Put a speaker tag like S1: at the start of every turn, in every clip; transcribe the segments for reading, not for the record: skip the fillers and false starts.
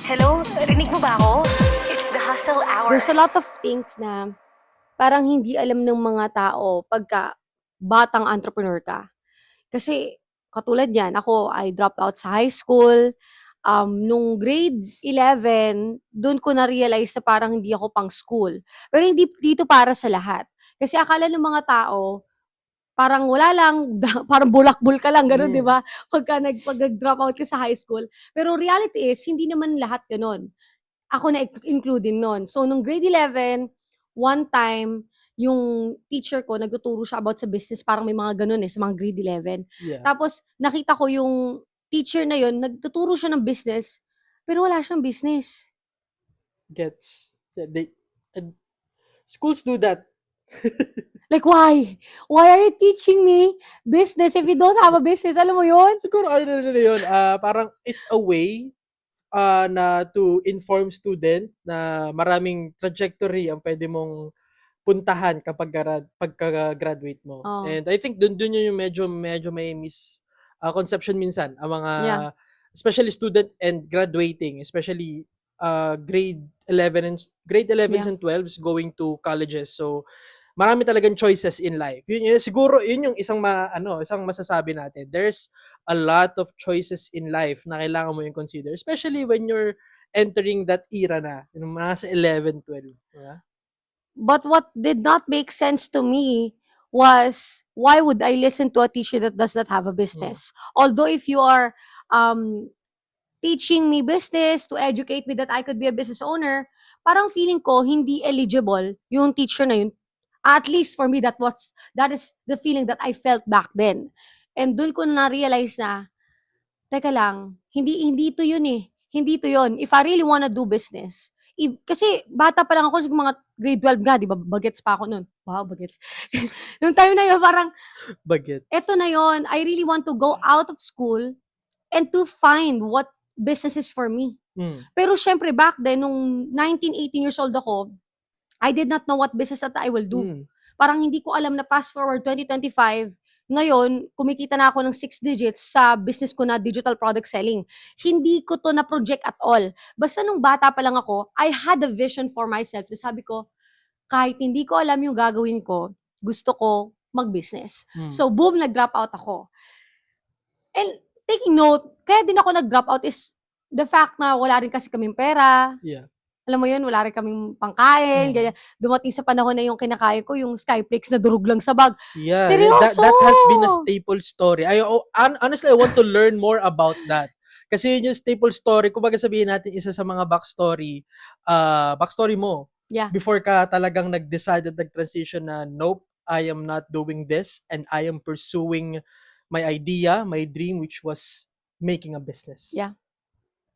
S1: Hello? Rinig mo ba ako? It's the hustle hour.
S2: There's a lot of things na parang hindi alam ng mga tao pagka batang entrepreneur ka. Kasi katulad yan, ako, I dropped out sa high school. Nung grade 11, doon ko na-realize na parang hindi ako pang school. Pero hindi dito para sa lahat. Kasi akala ng mga tao, parang wala lang, parang bulakbol ka lang, gano'n, di ba? Pag nag-drop out ka sa high school. Pero reality is, hindi naman lahat gano'n. Ako na including nun. So, nung grade 11, one time, yung teacher ko, nagtuturo siya about sa business, parang may mga ganun sa mga grade 11.
S3: Yeah.
S2: Tapos, nakita ko yung teacher na yun, nagtuturo siya ng business, pero wala siyang business.
S3: Schools do that.
S2: Like, why? Why are you teaching me business if you don't have a business? Alam mo yun?
S3: Siguro ano na yun, parang it's a way na to inform student na maraming trajectory ang pwede mong puntahan kapag pagka-graduate mo.
S2: Oh.
S3: And I think dun yun yung medyo may misconception minsan ang mga especially student and graduating, especially grade 11s and 12s going to colleges. So marami talagang choices in life. Siguro yun yung isang masasabi natin. There's a lot of choices in life na kailangan mo yung consider, especially when you're entering that era na, yung mga sa 11, 12. Diba?
S2: But what did not make sense to me was, why would I listen to a teacher that does not have a business? Although if you are teaching me business to educate me that I could be a business owner, parang feeling ko hindi eligible yung teacher na yun. At least for me, that is the feeling that I felt back then. And dun ko na-realize na, teka lang, hindi to yun eh. Hindi to yun. If I really wanna do business, kasi bata pa lang ako, mga grade 12 nga, di ba? Bagets pa ako nun. Wow, bagets. Nung time na yun, parang,
S3: Bagets.
S2: eto na yun, I really want to go out of school and to find what business is for me. Pero syempre, back then, nung 19, 18 years old ako, I did not know what business that I will do. Parang hindi ko alam na fast forward 2025, ngayon, kumikita na ako ng 6 digits sa business ko na digital product selling. Hindi ko to na-project at all. Basta nung bata pa lang ako, I had a vision for myself. Sabi ko, kahit hindi ko alam yung gagawin ko, gusto ko mag-business. So, boom, nag-drop out ako. And taking note, kaya din ako nag-drop out is the fact na wala rin kasi kaming pera.
S3: Yeah.
S2: Alam mo yun, wala rin kaming pangkain, ganyan. Dumating sa panahon na yung kinakain ko, yung Skyflakes na durog lang sa bag.
S3: Yeah,
S2: Seryoso!
S3: that has been a staple story. Honestly, I want to learn more about that. Kasi yun yung staple story, kumbaga sabihin natin, isa sa mga backstory mo.
S2: Yeah.
S3: Before ka talagang nag-decide at nag-transition na, nope, I am not doing this and I am pursuing my idea, my dream, which was making a business.
S2: Yeah.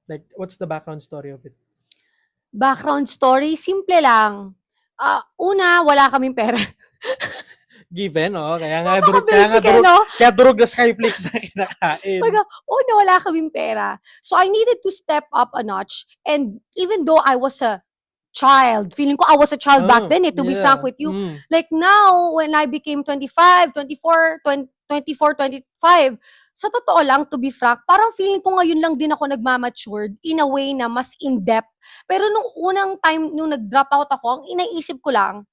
S3: Like, what's the background story of it?
S2: Background story, simple lang. Una, wala kaming pera.
S3: Given, kaya durog na Skyflakes na kinakain.
S2: Una, wala kaming pera. So, I needed to step up a notch. And even though I was a child, feeling ko I was a child back then, to be frank with you. Like now, when I became 25, 24, 25, sa totoo lang, to be frank, parang feeling ko ngayon lang din ako nagmamatured in a way na mas in-depth. Pero nung unang time, nung nag-drop out ako, ang inaisip ko lang,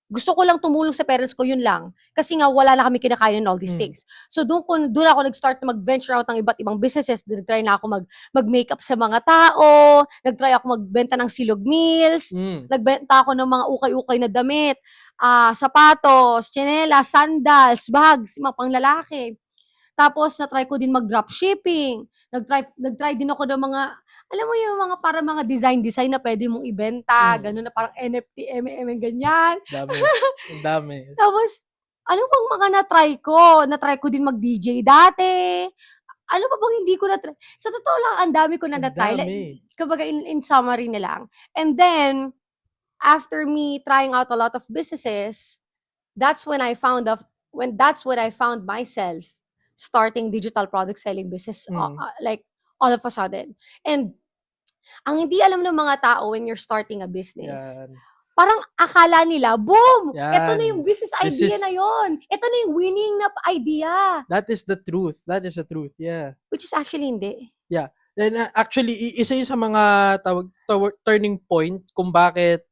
S2: gusto ko lang tumulong sa parents ko, yun lang. Kasi nga, wala na kami kinakain and all these things. So, doon ako nag-start na mag-venture out ng iba't ibang businesses. Nag-try na ako mag-makeup sa mga tao. Nag-try ako magbenta ng silog meals. Nagbenta ako ng mga ukay-ukay na damit. Sapatos, tsinelas, sandals, bags, mga panglalaki. Tapos, na-try ko din mag-dropshipping. Nag-try din ako ng mga, alam mo yung mga para mga design na pwede mong ibenta, gano'n na parang NFT, ganyan.
S3: Dami.
S2: Tapos, ano bang mga na-try ko? Na-try ko din mag-DJ dati. Ano pa bang hindi ko na-try? Sa totoo lang, ang dami ko na na-try. Like, kumbaga, in summary na lang. And then, after me trying out a lot of businesses, that's when I found myself starting digital product selling business, like all of a sudden. And ang hindi alam ng mga tao when you're starting a business, parang akala nila, boom! Ito na yung business idea na yon. Ito na yung winning na idea.
S3: That is the truth. Yeah.
S2: Which is actually hindi.
S3: Yeah. Then actually isa yun sa mga turning point kung bakit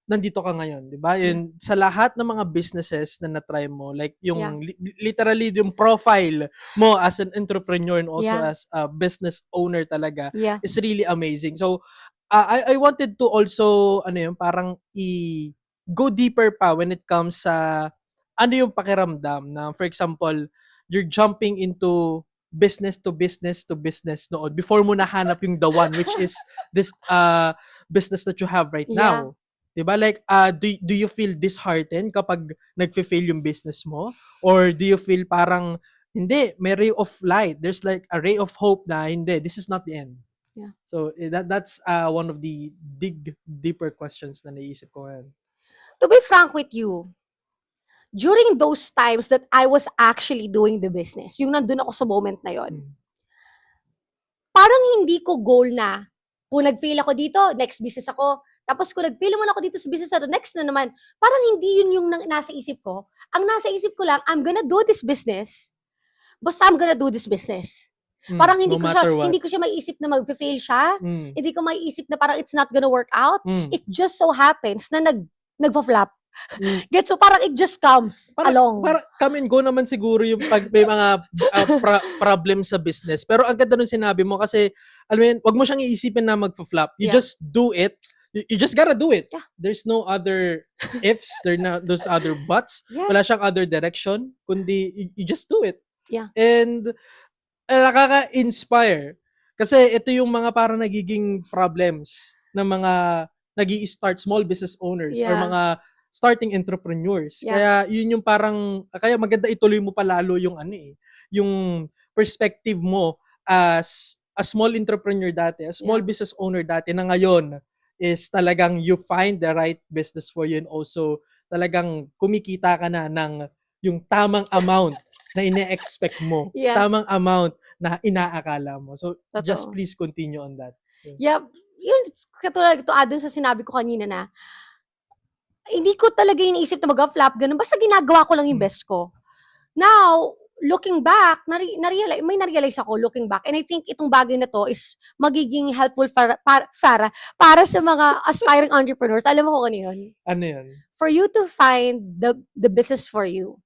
S3: nandito ka ngayon, 'di ba? Yun sa lahat ng mga businesses na na-try mo, like yung literally yung profile mo as an entrepreneur and also as a business owner talaga is really amazing. So I wanted to also parang go deeper pa when it comes sa ano yung pakiramdam na, for example, you're jumping into business to business to business noon before mo nahanap yung the one, which is this business that you have right now. Diba? Like, do you feel disheartened kapag nagfe-fail yung business mo? Or do you feel parang, hindi, may ray of light. There's like a ray of hope na, hindi, this is not the end.
S2: Yeah.
S3: So, that's one of the deeper questions na naisip ko ngayon.
S2: To be frank with you, during those times that I was actually doing the business, yung nandun ako sa moment na yon, parang hindi ko goal na, kung nag-fail ako dito, next business ako. Tapos kung nag-fail naman ako dito sa business na to, next na naman. Parang hindi yun yung nasa isip ko. Ang nasa isip ko lang, I'm gonna do this business. Basta I'm gonna do this business. Parang hindi ko siya maiisip na mag-fail siya. Hindi ko maiisip na parang it's not gonna work out. It just so happens na nagfa-flop. Gets mo? Parang it just comes along.
S3: Parang come and go naman siguro yung pag may mga problem sa business. Pero ang ganda nung sinabi mo kasi, alam mo yun, wag mo siyang iisipin na magfa-flop. You just do it. You just gotta do it. Yeah. There's no other ifs. There's no those other buts. Yeah. Wala siyang other direction. Kundi, you just do it.
S2: Yeah.
S3: And, nakaka-inspire. Kasi ito yung mga parang nagiging problems ng mga nag-i-start small business owners or mga starting entrepreneurs. Kaya yun yung parang, kaya maganda ituloy mo palalo yung yung perspective mo as a small entrepreneur dati, a small business owner dati na ngayon is talagang you find the right business for you and also talagang kumikita ka na ng yung tamang amount na ine-expect mo, tamang amount na inaakala mo. So, just please continue on that.
S2: Yeah, yun, katulad ito, dun sa sinabi ko kanina na, hindi ko talaga iniisip na mag-flop, ganun. Basta ginagawa ko lang yung best ko. Now, looking back, may na-realize ako looking back. And I think itong bagay na to is magiging helpful para sa mga aspiring entrepreneurs. Alam mo kung ano yun?
S3: Ano yun?
S2: For you to find the business for you,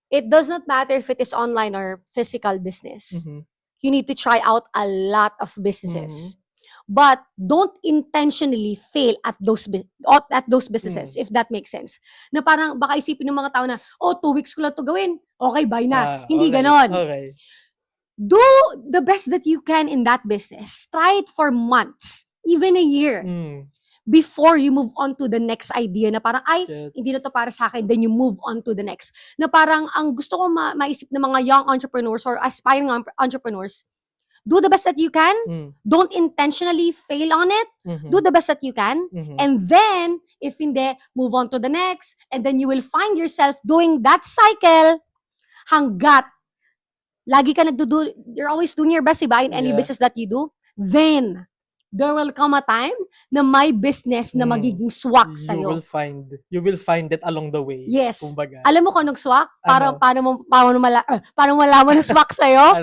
S2: it does not matter if it is online or physical business. You need to try out a lot of businesses. But don't intentionally fail at those businesses, if that makes sense. Na parang baka isipin ng mga tao na, 2 weeks ko lang to gawin. Okay, bye na. Hindi ganon.
S3: Okay.
S2: Do the best that you can in that business. Try it for months, even a year, before you move on to the next idea na parang, hindi na to para sa akin, then you move on to the next. Na parang, ang gusto ko maisip ng mga young entrepreneurs or aspiring entrepreneurs, do the best that you can. Don't intentionally fail on it. Do the best that you can. And then, if hindi, move on to the next. And then you will find yourself doing that cycle hanggat lagi ka you're always doing your best, iba, in any business that you do. Then, there will come a time na may business na magiging swak sa'yo.
S3: You will find it along the way.
S2: Yes.
S3: Kumbaga.
S2: Alam mo kung anong swak? Paano malaman na swak sa'yo?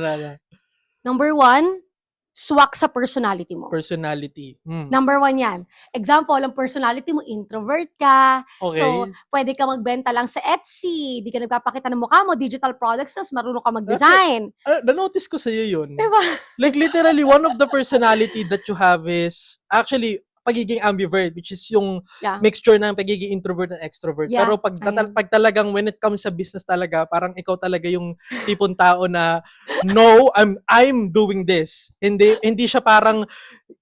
S2: Number 1, swak sa personality mo.
S3: Personality.
S2: Number 1 yan. Example, ang personality mo, introvert ka.
S3: Okay.
S2: So, pwede ka magbenta lang sa Etsy. Di ka nagpapakita ng mukha mo, digital products, tas marunong ka mag-design.
S3: Na-notice ko sa'yo yun.
S2: Diba?
S3: Like literally, one of the personality that you have is actually pagiging ambivert, which is yung mixture ng pagiging introvert and extrovert. Pero pag talagang when it comes sa business talaga, parang ikaw talaga yung tipong tao na, no, I'm doing this. Hindi siya parang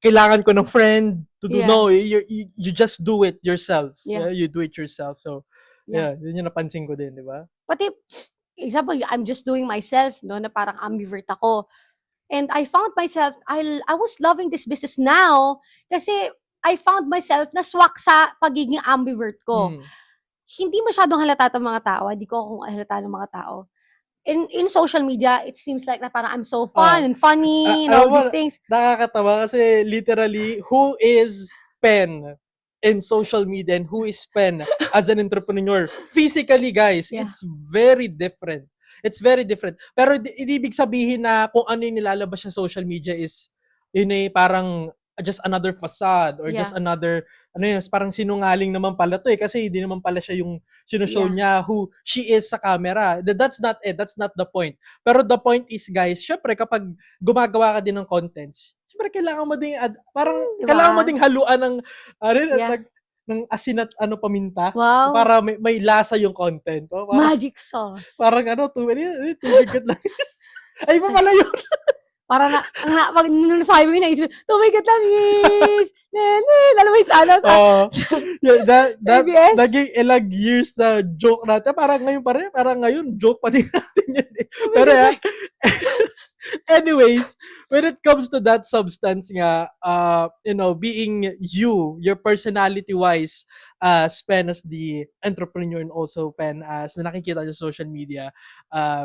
S3: kailangan ko ng friend to do. No, you just do it yourself. You do it yourself. So, yun yung napansin ko din, di ba?
S2: Pati, example, I'm just doing myself, no, na parang ambivert ako. And I found myself, I was loving this business now kasi I found myself na swak sa pagiging ambivert ko. Hindi masyadong halata ng mga tao. Hindi ko kung halata ng mga tao. In social media, it seems like na parang I'm so fun and funny and all these things.
S3: Nakakatawa kasi literally, who is Pen in social media and who is Pen as an entrepreneur? Physically, guys, it's very different. It's very different. Pero hindi ibig sabihin na kung ano yung nilalabas sa social media is yun eh parang just another facade or just another parang sinungaling naman pala to eh kasi hindi naman pala siya yung sino-show niya who she is sa camera. That's not it. That's not the point. Pero the point is, guys, syempre kapag gumagawa ka din ng contents, syempre kailangan mo ding kailangan mo ding haluan ng ng asin at paminta para may lasa yung content. Parang,
S2: magic sauce.
S3: Parang tubig lang. Ay pa pala yun.
S2: Para pag nung nasabi mo, naisip, tumigat lang is, alam mo yung sana sa ABS?
S3: Naging ilang years na joke natin. Parang ngayon, joke pa din natin yun. Pero anyways, when it comes to that substance nga, being your personality-wise, Pen as the entrepreneur and also Pen as na nakikita sa social media,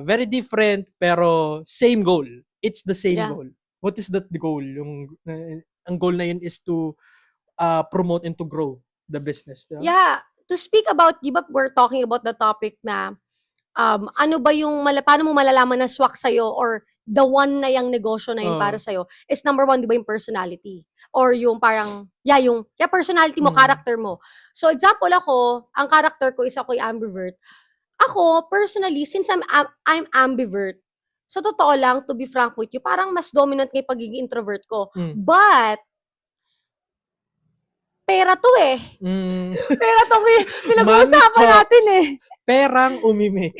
S3: very different pero same goal. It's the same goal. What is that goal? Ang goal na yun is to promote and to grow the business.
S2: Yeah. To speak about, di ba we're talking about the topic na ano ba yung, paano mo malalaman na swak sa'yo or the one na yung negosyo na yun para sa'yo is number one, di ba yung personality? Or yung parang, yung personality mo, character mo. So example ako, ang character ko is ako'y ambivert. Ako, personally, since I'm ambivert, sa totoo lang, to be frank with you, parang mas dominant kay pagiging introvert ko. But, pera to eh. Pera to pinag-uusapan natin eh.
S3: Perang umimik.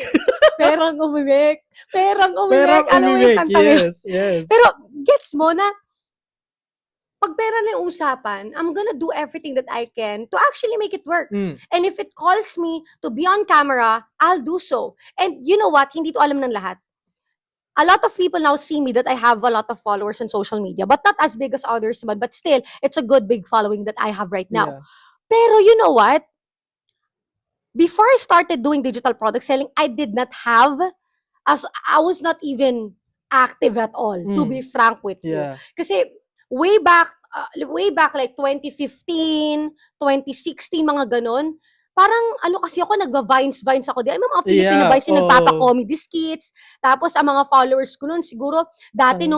S2: Perang umimik. Ano mo yung kanta
S3: yes.
S2: Pero, gets mo na, pag pera na yung usapan, I'm gonna do everything that I can to actually make it work. And if it calls me to be on camera, I'll do so. And you know what? Hindi to alam ng lahat. A lot of people now see me that I have a lot of followers on social media, but not as big as others, but still, it's a good big following that I have right now.
S3: Yeah.
S2: Pero you know what? Before I started doing digital product selling, I did not have, I was not even active at all, to be frank with you. Kasi way back like 2015, 2016, mga ganun, parang kasi ako, nagva-vines ako. Di, mga Filipino vines yung nagpapa-comedy skits. Tapos, ang mga followers ko nun, siguro, dati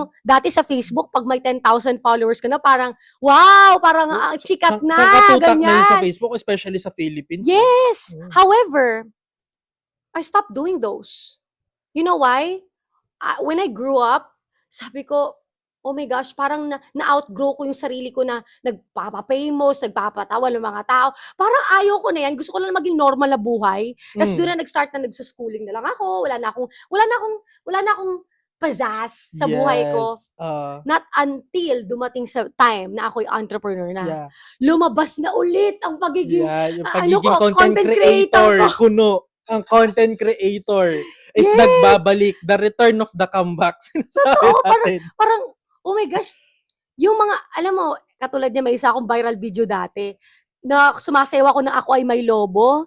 S2: sa Facebook, pag may 10,000 followers ka na, parang, wow, parang sikat na,
S3: katutak
S2: ganyan.
S3: na yun sa Facebook, especially sa Philippines.
S2: Yes. However, I stopped doing those. You know why? When I grew up, sabi ko, oh my gosh, parang na-outgrow ko yung sarili ko na nagpapa-famous, nagpapatawa ng mga tao. Parang ayaw ko na yan. Gusto ko na maging normal na buhay. Tapos doon na nag-start na nagsuschooling na lang ako. Wala na akong pizzazz sa buhay ko. Not until dumating sa time na ako'y entrepreneur na. Lumabas na ulit ang pagiging,
S3: yung pagiging content creator. Kuno. Ang content creator is nagbabalik. The return of the comeback.
S2: Totoo. Parang, oh my gosh, yung mga, alam mo, katulad niya, may isa akong viral video dati, na sumasayaw ako na ako ay may lobo.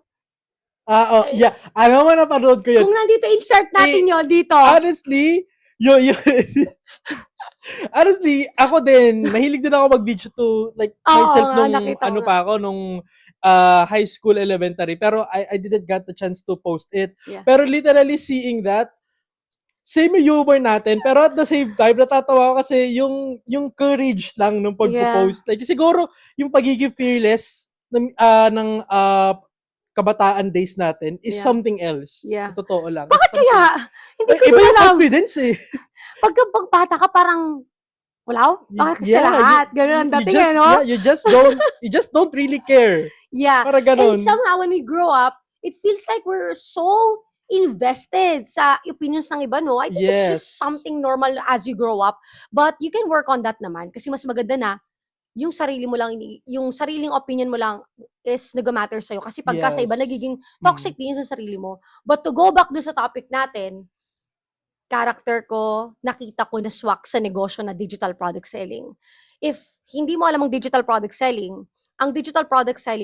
S3: Alam mo, napanood ko yun.
S2: Kung nandito, insert natin yun dito.
S3: Honestly, honestly, ako din, mahilig din ako mag-video to, like, myself nung, pa ako, nung high school, elementary. Pero I didn't get the chance to post it. Pero literally seeing that, same humor natin, pero at the same time, natatawa ko kasi yung courage lang nung pag-post. Like, siguro, yung pagiging fearless ng kabataan days natin is something else. Sa totoo lang.
S2: Bakit kaya? Hindi ko
S3: iba yung
S2: alam.
S3: Confidence eh.
S2: Pagkabata ka, parang, wala, bakit kasi lahat? Ganun ang dating, no?
S3: You just don't really care. Para ganun.
S2: And somehow, when we grow up, it feels like we're so invested sa opinions ng iba, no? I think it's just something normal as you grow up. But you can work on that naman. Kasi mas maganda na, yung sarili mo lang, yung sariling opinion mo lang is nag-matter sa'yo. Kasi pagka sa iba, nagiging toxic din sa sarili mo. But to go back do sa topic natin, character ko, nakita ko na swak sa negosyo na digital product selling. If hindi mo alam ang digital product selling,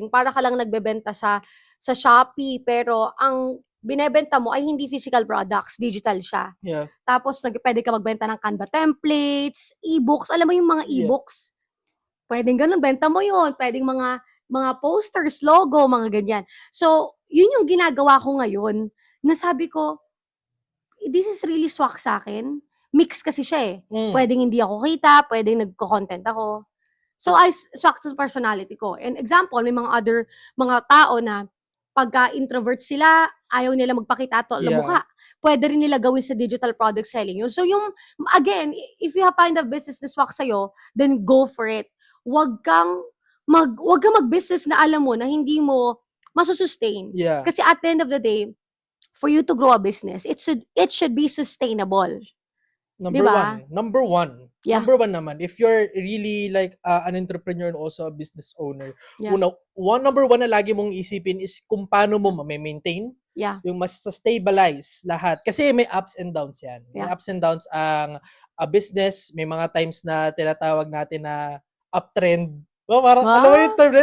S2: para ka lang nagbebenta sa Shopee, pero ang binebenta mo ay hindi physical products, digital siya. Tapos pwede ka magbenta ng Canva templates, e-books, alam mo yung mga e-books. Pwedeng ganun, benta mo yun. Pwedeng mga posters, logo, mga ganyan. So, yun yung ginagawa ko ngayon, na sabi ko, this is really swak sa akin. Mix kasi siya eh.
S3: Mm.
S2: Pwedeng hindi ako kita, pwedeng nagko-content ako. So, I swak sa personality ko. And example, may mga tao na pagka-introvert sila, ayaw nila magpakita to
S3: Yeah.
S2: mukha. Pwede rin nila gawin sa digital product selling yun. So, again, if you find a business na swak sa'yo, then go for it. Wag kang mag-business na alam mo na hindi mo masusustain.
S3: Yeah.
S2: Kasi at the end of the day, for you to grow a business, it should be sustainable.
S3: Number
S2: Diba?
S3: one. Number one.
S2: Yeah.
S3: Number one naman, if you're really like an entrepreneur and also a business owner,
S2: Yeah.
S3: number one na lagi mong isipin is kung paano mo ma-maintain,
S2: Yeah.
S3: yung mas stabilize lahat. Kasi may ups and downs yan. May
S2: Yeah.
S3: ups and downs ang a business. May mga times na tinatawag natin na uptrend. Parang,
S2: Wow.
S3: alam mo yung term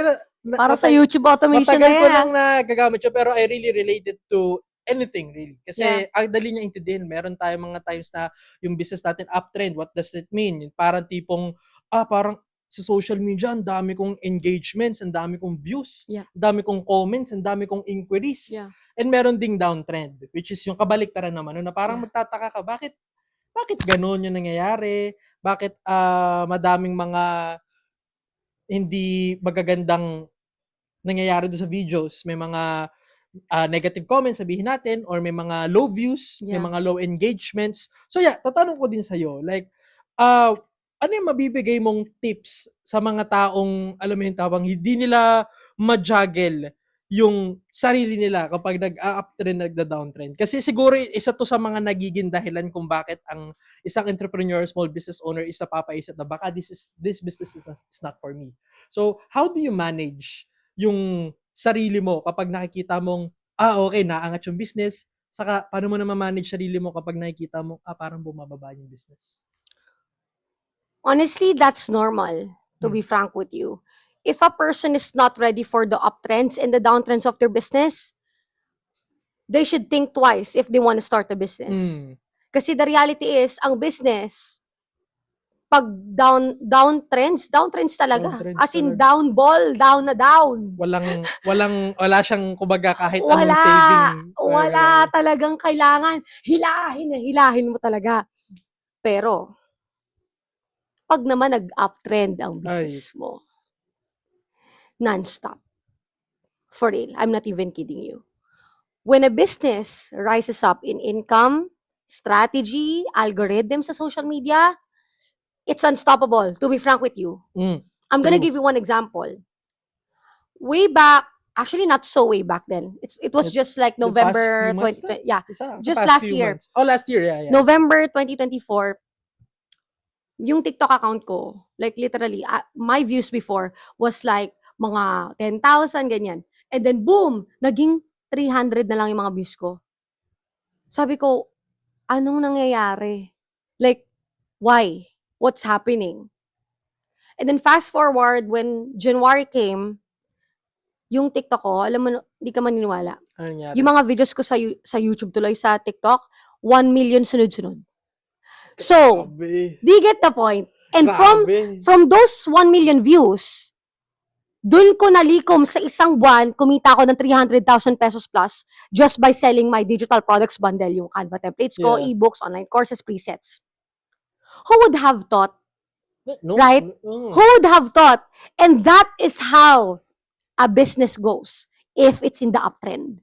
S3: na
S2: Para sa YouTube automation na
S3: matagal ko
S2: yan.
S3: nang nagagamit siya, pero I really related to anything really. Kasi ang dali niya intindihin. Meron tayong mga times na yung business natin uptrend. What does it mean? Yung parang tipong, parang sa social media, ang dami kong engagements, ang dami kong views,
S2: Yeah.
S3: ang dami kong comments, ang dami kong inquiries.
S2: Yeah.
S3: And meron ding downtrend, which is yung kabaliktaran naman, na parang magtataka ka, bakit ganun yung nangyayari? Bakit madaming mga hindi magagandang nangyayari doon sa videos? May mga negative comments, sabihin natin, or may mga low views, may
S2: Yeah.
S3: mga low engagements. So tatanong ko din sa'yo, like, ano yung mabibigay mong tips sa mga taong, alam mo yung tawang, hindi nila ma-juggle yung sarili nila kapag nag-uptrend, nagda-downtrend? Kasi siguro isa to sa mga nagiging dahilan kung bakit ang isang entrepreneur, small business owner is napapaisip na baka this business is not for me. So, how do you manage yung sarili mo kapag nakikita mong, okay, naangat yung business, saka paano mo na ma-manage sarili mo kapag nakikita mo, parang bumababa yung business?
S2: Honestly, that's normal, to be frank with you. If a person is not ready for the uptrends and the downtrends of their business, they should think twice if they want to start a business. Kasi the reality is, ang business, pag downtrends talaga.
S3: Downtrends
S2: As in,
S3: talaga.
S2: down ball, down na down.
S3: Wala siyang kumbaga kahit anong saving.
S2: Wala talagang kailangan. Hilahin mo talaga. Pero, pag naman nag-uptrend ang business mo, non-stop. For real, I'm not even kidding you. When a business rises up in income, strategy, algorithm sa social media, it's unstoppable, to be frank with you. I'm gonna give you one example. Way back, actually not so way back then. It was just like November 2020. Yeah, just last year.
S3: Months. Oh, last year, yeah.
S2: November 2024, yung TikTok account ko, like literally, my views before was like mga 10,000, ganyan. And then boom, naging 300 na lang yung mga views ko. Sabi ko, anong nangyayari? Like, why? What's happening? And then fast forward, when January came, yung TikTok ko, alam mo, hindi ka maniniwala.
S3: Ano nangyari?
S2: Yung mga videos ko sa YouTube tuloy, sa TikTok, 1 million sunod-sunod. So,
S3: Grabe.
S2: do you get the point? And
S3: Grabe.
S2: from those 1 million views, dun ko nalikom sa isang buwan, kumita ako ng 300,000 pesos plus just by selling my digital products bundle, yung Canva templates ko, ebooks, online courses, presets. Who would have thought?
S3: No,
S2: Right? Who would have thought? And that is how a business goes if it's in the uptrend.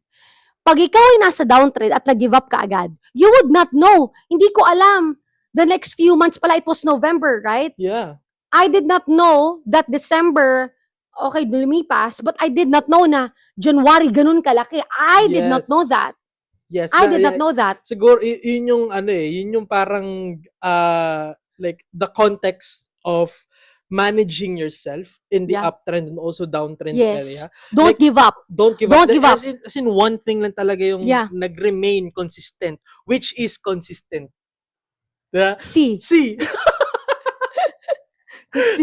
S2: Pag ikaw ay nasa downtrend at nag-give up ka agad, you would not know. Hindi ko alam. The next few months pala, it was November, right?
S3: Yeah.
S2: I did not know that December, okay, lumipas, but I did not know na January ganun kalaki. I did not know that.
S3: Yes.
S2: I did not know that.
S3: Siguro, yun yung yun yung parang, like, the context of managing yourself in the uptrend and also downtrend area.
S2: Don't
S3: like,
S2: give up.
S3: Don't give
S2: Don't
S3: up.
S2: give up.
S3: As in one thing lang talaga yung nag-remain consistent, which is consistent. Diba?
S2: C.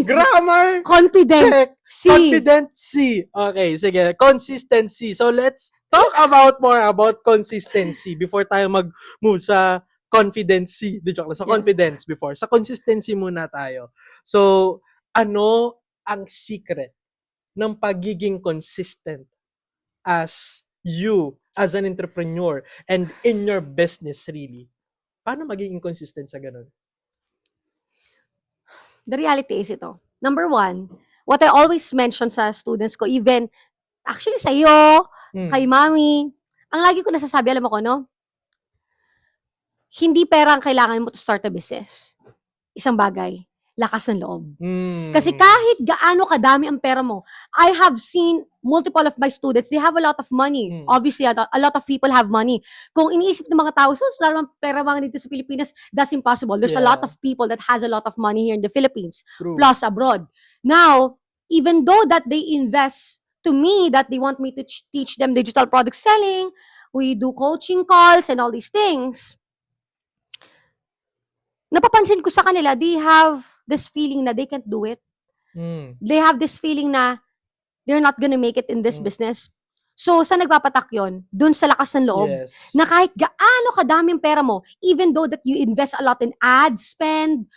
S3: Grammar.
S2: Confident.
S3: Check.
S2: C.
S3: Confident C. Okay, sige. Consistency. So let's talk more about consistency before tayo mag-move sa confidency. Joke lang. Sa confidence before. Sa consistency muna tayo. So, ano ang secret ng pagiging consistent as you, as an entrepreneur, and in your business really? Paano maging inconsistent sa ganun?
S2: The reality is ito. Number one, what I always mention sa students ko, even, actually sa'yo, kay mami, ang lagi ko nasasabi, alam mo ko, no? Hindi pera ang kailangan mo to start a business. Isang bagay, lakas ng loob. Kasi kahit gaano kadami ang pera mo, I have seen multiple of my students, they have a lot of money. Obviously, a lot of people have money. Kung iniisip ng mga tao, so wala naman pera mga dito sa Pilipinas, that's impossible. There's a lot of people that has a lot of money here in the Philippines,
S3: True.
S2: plus abroad. Now, even though that they invest to me, that they want me to teach them digital product selling, we do coaching calls and all these things, napapansin ko sa kanila, they have this feeling na they can't do it. They have this feeling na they're not gonna make it in this business. So, sa nagpapatak yun? Dun sa lakas ng loob.
S3: Yes.
S2: Na kahit gaano kadaming pera mo, even though that you invest a lot in ad spend,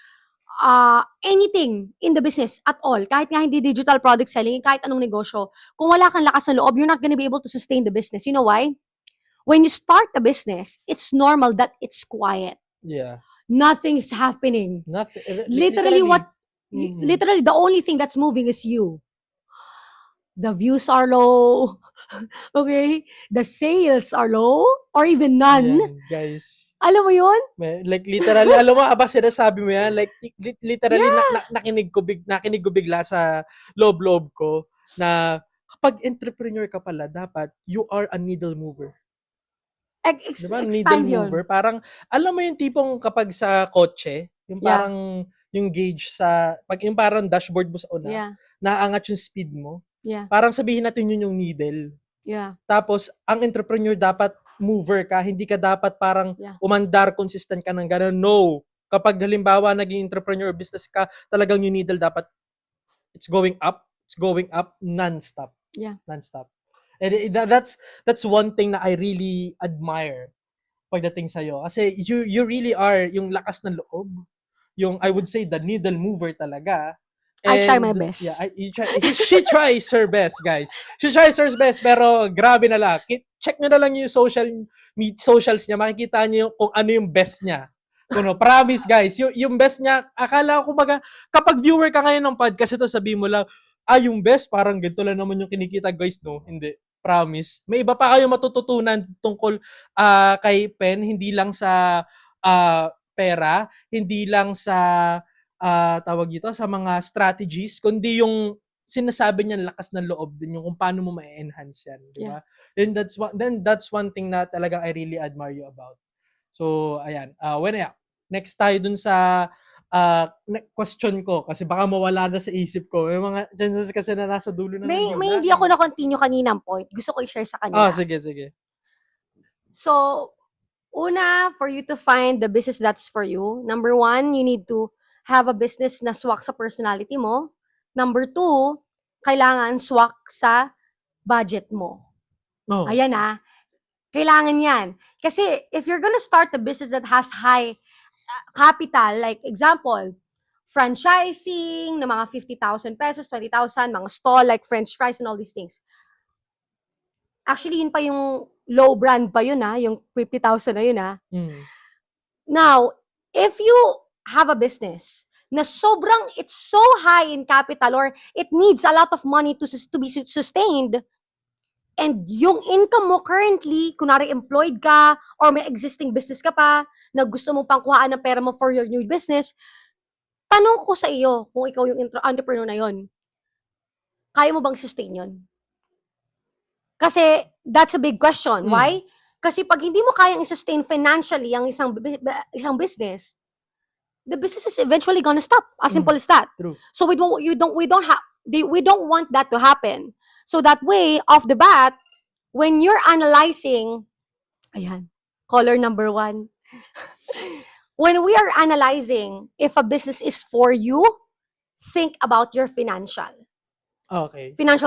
S2: anything in the business at all, kahit nga hindi digital product selling, kahit anong negosyo, kung wala kang lakas ng loob, you're not gonna be able to sustain the business. You know why? When you start a business, it's normal that it's quiet.
S3: Yeah.
S2: Nothing's happening.
S3: Nothing.
S2: Literally, literally, the only thing that's moving is you. The views are low. Okay? The sales are low or even none.
S3: Yan, guys.
S2: Alam mo yun?
S3: Like literally, alam mo, aba sinasabi mo yan, like literally nakinig ko bigla sa loob ko na kapag entrepreneur ka pala, dapat you are a needle mover. Diba? Needle mover. Parang, alam mo yung tipong kapag sa kotse, yung parang yung gauge sa, yung parang dashboard mo sa una, naaangat yung speed mo.
S2: Yeah.
S3: Parang sabihin natin yun yung needle.
S2: Yeah.
S3: Tapos, ang entrepreneur dapat mover ka, hindi ka dapat parang umandar, consistent ka ng gano'n. No. Kapag halimbawa naging entrepreneur business ka, talagang yung needle dapat it's going up non-stop.
S2: Yeah.
S3: Non-stop. And that's one thing na I really admire pagdating sa'yo. Kasi you really are yung lakas ng loob. Yung, I would say, the needle mover talaga.
S2: I try my best.
S3: Yeah, she tries her best, guys. She tries her best, pero grabe na lang. Check nyo na lang yung socials niya. Makikita niyo kung ano yung best niya. Promise, guys. Yung best niya, akala ko kapag viewer ka ngayon ng podcast ito, sabihin mo lang, yung best, parang ganito lang naman yung kinikita, guys, no? Hindi. Promise. May iba pa kayo matututunan tungkol kay Pen, hindi lang sa pera, hindi lang sa tawag dito, sa mga strategies, kundi yung sinasabi niya lakas ng loob din, yung kung paano mo ma-enhance yan, di ba? Then that's one thing na talagang I really admire you about. So, ayan. Next tayo dun sa question ko, kasi baka mawala na sa isip ko. May mga chances kasi na nasa dulo na.
S2: May hindi ako na-continue kaninang point. Gusto ko i-share sa kanila.
S3: Sige.
S2: So, una, for you to find the business that's for you, number one, you need to have a business na swak sa personality mo. Number two, kailangan swak sa budget mo.
S3: No.
S2: Ayan kailangan yan. Kasi if you're gonna start a business that has high capital, like example, franchising na mga 50,000 pesos, 20,000, mga stall like French fries and all these things. Actually, yun pa yung low brand pa yun yung 50,000 na yun Now, if you have a business na sobrang, it's so high in capital or it needs a lot of money to be sustained, and yung income mo currently, kunwari employed ka or may existing business ka pa na gusto mong pangkuhaan ng pera mo for your new business, tanong ko sa iyo, kung ikaw yung entrepreneur na yon, kaya mo bang sustain yon? Kasi that's a big question. Why? Kasi pag hindi mo kayang i-sustain financially ang isang business, the business is eventually gonna stop. As simple as that.
S3: True.
S2: So we don't want that to happen. So that way, off the bat, when you're analyzing, caller number 1. When we are analyzing if a business is for you, think about your financial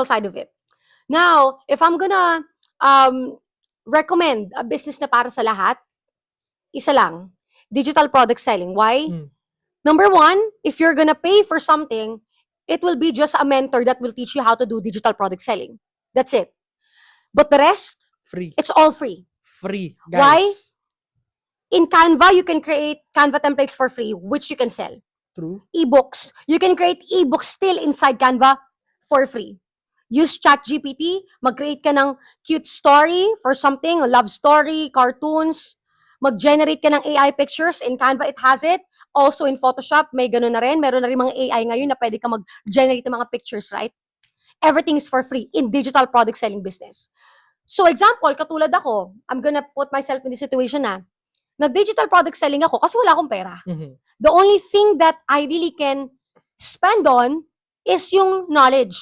S2: side of it. Now, if I'm gonna recommend a business na para sa lahat, isa lang, digital product selling. Why? Number 1, if you're gonna pay for something, it will be just a mentor that will teach you how to do digital product selling. That's it. But the rest,
S3: free.
S2: It's all free.
S3: Free, guys.
S2: Why? In Canva, you can create Canva templates for free, which you can sell.
S3: True.
S2: Ebooks. You can create ebooks still inside Canva for free. Use ChatGPT, mag-create ka ng cute story for something, a love story, cartoons, mag-generate ka ng AI pictures. In Canva, it has it. Also in Photoshop, may ganun na rin. Meron na rin mga AI ngayon na pwede ka mag-generate ng mga pictures, right? Everything is for free in digital product selling business. So example, katulad ako, I'm gonna put myself in the situation na nag-digital product selling ako kasi wala akong pera.
S3: Mhm.
S2: The only thing that I really can spend on is yung knowledge.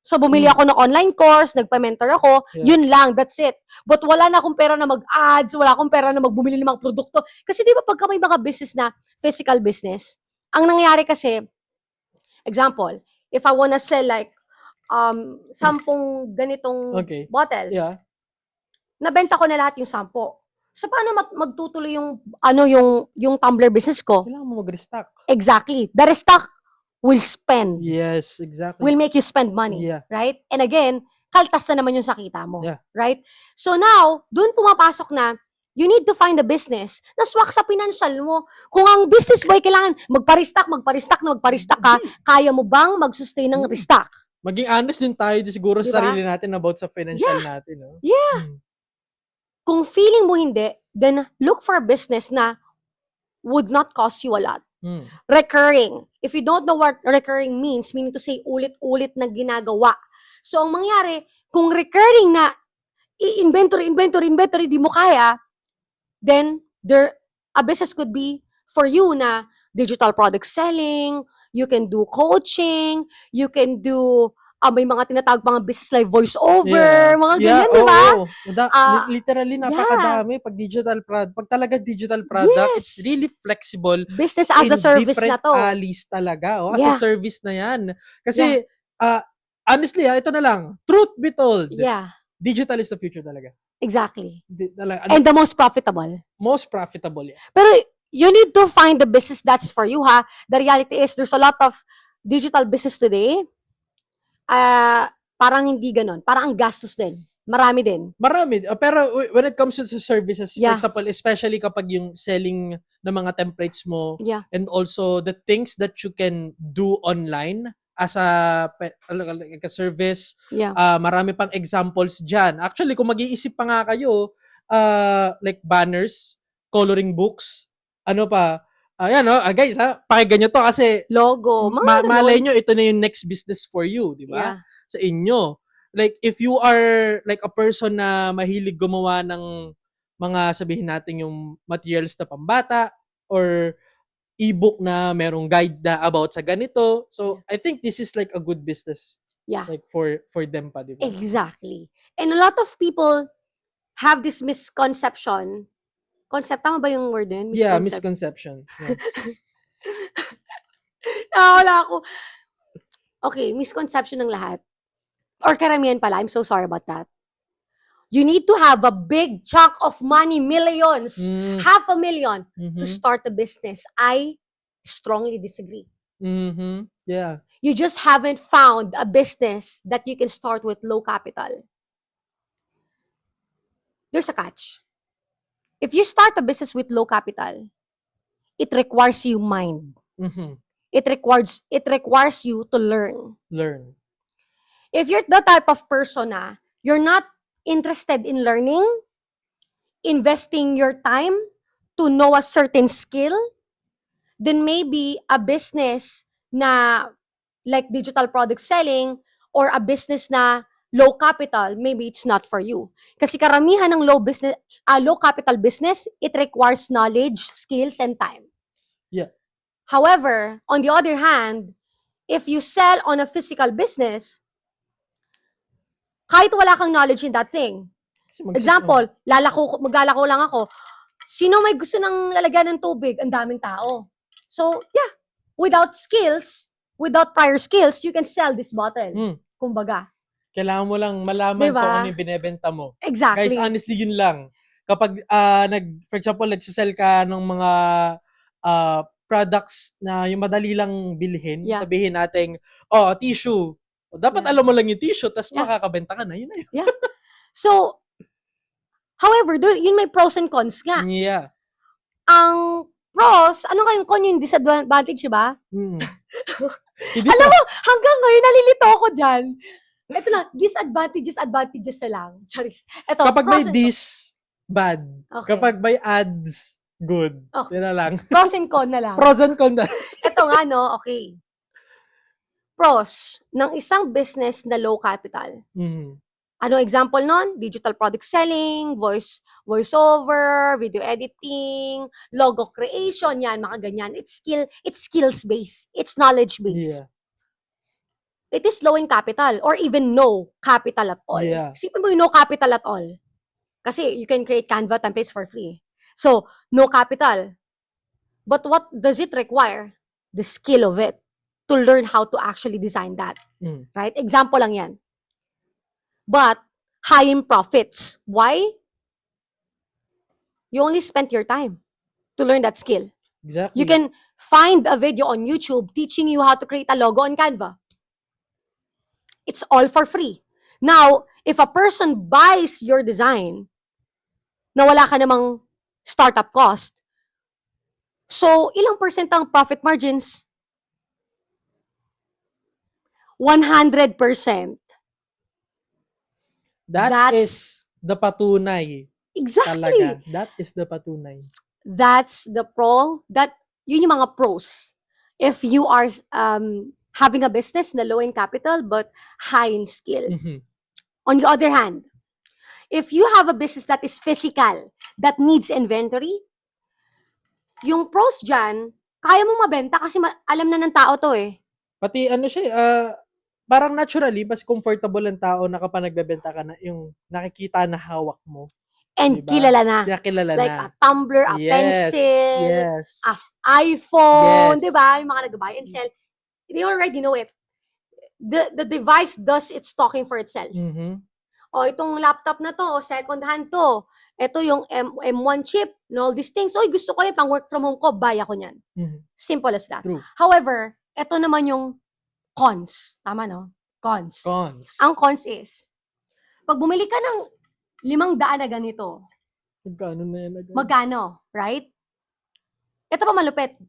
S2: So, bumili ako ng online course, nagpa-mentor ako, yun lang, that's it. But wala na akong pera na mag-ads, wala akong pera na magbumili ng mga produkto. Kasi di ba pagka may mga business na physical business, ang nangyayari kasi, example, if I wanna sell like 10 ganitong bottle, nabenta ko na lahat yung 10. So, paano magtutuloy yung tumbler business ko?
S3: Kailangan mo mag-restock.
S2: Exactly. The restock will spend.
S3: Yes, exactly.
S2: Will make you spend money.
S3: Yeah.
S2: Right? And again, kaltas na naman yung sa kita mo.
S3: Yeah.
S2: Right? So now, dun pumapasok na, you need to find a business na swak sa financial mo. Kung ang business boy kailangan magpa-restock ka, kaya mo bang mag-sustain ng restock?
S3: Maging honest din tayo siguro sa sarili natin about sa financial natin. No?
S2: Yeah. Kung feeling mo hindi, then look for a business na would not cost you a lot. Recurring. If you don't know what recurring means, meaning to say ulit-ulit na ginagawa. So, ang mangyari, kung recurring na inventory, di mo kaya, then a business could be for you na digital product selling, you can do coaching, you can do may mga tinatawag mga business live voice-over, mga ganyan, di ba?
S3: Literally, napakadami. Pag digital product, pag talaga digital product, it's really flexible.
S2: Business as a service na to.
S3: Different alleys talaga. As a service na yan. Kasi, honestly, ito na lang. Truth be told, digital is the future talaga.
S2: Exactly. And the most profitable.
S3: Most profitable, yeah.
S2: Pero, you need to find the business that's for you, ha? The reality is, there's a lot of digital business today. Parang hindi ganon. Parang ang gastos din. Marami din.
S3: Marami. Pero when it comes to services, for example, especially kapag yung selling ng mga templates mo, and also the things that you can do online as a service, marami pang examples dyan. Actually, kung mag-iisip pa nga kayo, like banners, coloring books, ano pa, ayan, guys, pakinggan nyo to kasi
S2: logo.
S3: Malay nyo, ito na yung next business for you, di ba? Sa inyo. Like, if you are like a person na mahilig gumawa ng mga, sabihin natin yung materials na pambata or ebook na merong guide na about sa ganito. So, I think this is like a good business. Like, for them pa, di ba?
S2: Exactly. And a lot of people have this misconception. Tama ba yung word din?
S3: Misconception.
S2: Wala ako. Okay, misconception ng lahat. Or karamihan pala. I'm so sorry about that. You need to have a big chunk of money, millions, $500,000 to start a business. I strongly disagree.
S3: Yeah.
S2: You just haven't found a business that you can start with low capital. There's a catch. If you start a business with low capital, it requires you mind. It requires you to learn. If you're the type of person na you're not interested in learning, investing your time to know a certain skill, then maybe a business na like digital product selling or a business na low capital, maybe it's not for you. Kasi karamihan ng low capital business, it requires knowledge, skills, and time.
S3: Yeah.
S2: However, on the other hand, if you sell on a physical business, kahit wala kang knowledge in that thing. Example, maglalako lang ako. Sino may gusto ng lalagyan ng tubig? Ang daming tao. So, without prior skills, you can sell this bottle. Kumbaga.
S3: Kailangan mo lang malaman kung ano yung binebenta mo.
S2: Exactly.
S3: Guys, honestly, yun lang. Kapag, for example, nagsisell ka ng mga products na yung madali lang bilhin, sabihin natin, tissue. Dapat alam mo lang yung tissue, tapos makakabenta ka na. Yun na yun.
S2: So, however, yun may pros and cons nga.
S3: Yeah.
S2: ang pros, ano kayong con yung disadvantage, diba?
S3: Mm.
S2: Alam mo, hanggang ngayon nalilito ako dyan. Ito lang, advantages na lang. Charis. Ito,
S3: Kapag may
S2: pros and
S3: this, bad.
S2: Okay.
S3: Kapag may ads, good.
S2: Okay.
S3: Yun na lang.
S2: pros and con na lang.
S3: Pros and cons na.
S2: Ito nga, no? Okay. Pros ng isang business na low capital.
S3: Mm.
S2: Ano example nun? Digital product selling, voiceover, video editing, logo creation, yan, mga ganyan. It's skills-based. It's knowledge-based.
S3: Yeah.
S2: It is low in capital or even no capital at all.
S3: Yeah.
S2: Isipin mo yung no capital at all. Kasi you can create Canva templates for free. So, no capital. But what does it require? The skill of it to learn how to actually design that.
S3: Mm.
S2: Right? Example lang yan. But high in profits. Why? You only spent your time to learn that skill.
S3: Exactly.
S2: You can find a video on YouTube teaching you how to create a logo on Canva. It's all for free. Now, if a person buys your design na wala ka namang startup cost, so ilang percent ang profit margins? 100%.
S3: That is the patunay.
S2: Exactly.
S3: Talaga. That is the patunay.
S2: That's the yun yung mga pros. If you are having a business na low in capital but high in skill.
S3: Mhm.
S2: On the other hand, if you have a business that is physical, that needs inventory, yung pros dyan, kaya mo mabenta kasi alam na ng tao to eh.
S3: Pati ano siya, parang naturally, mas comfortable ang tao na kapag nagbebenta ka na yung nakikita na hawak mo.
S2: And
S3: Diba?
S2: kilala na.
S3: Kaya kilala
S2: Like
S3: na.
S2: a tumbler, a
S3: Yes,
S2: pencil,
S3: yes.
S2: a iPhone,
S3: Yes.
S2: di ba? Yung mga nag-buy and sell. They already know it. The device does its talking for itself.
S3: Mhm.
S2: O, itong laptop na to, second hand to. Ito yung M1 chip, and all these things. Oy, gusto ko yan, pang work from home ko, buy ako niyan.
S3: Mhm.
S2: Simple as that.
S3: True.
S2: However, ito naman yung cons. Tama, no? Cons.
S3: Cons.
S2: Ang cons is, pag bumili ka ng 500 na ganito,
S3: Magkano na yan agad?
S2: magkano? Right? Ito pa malupit.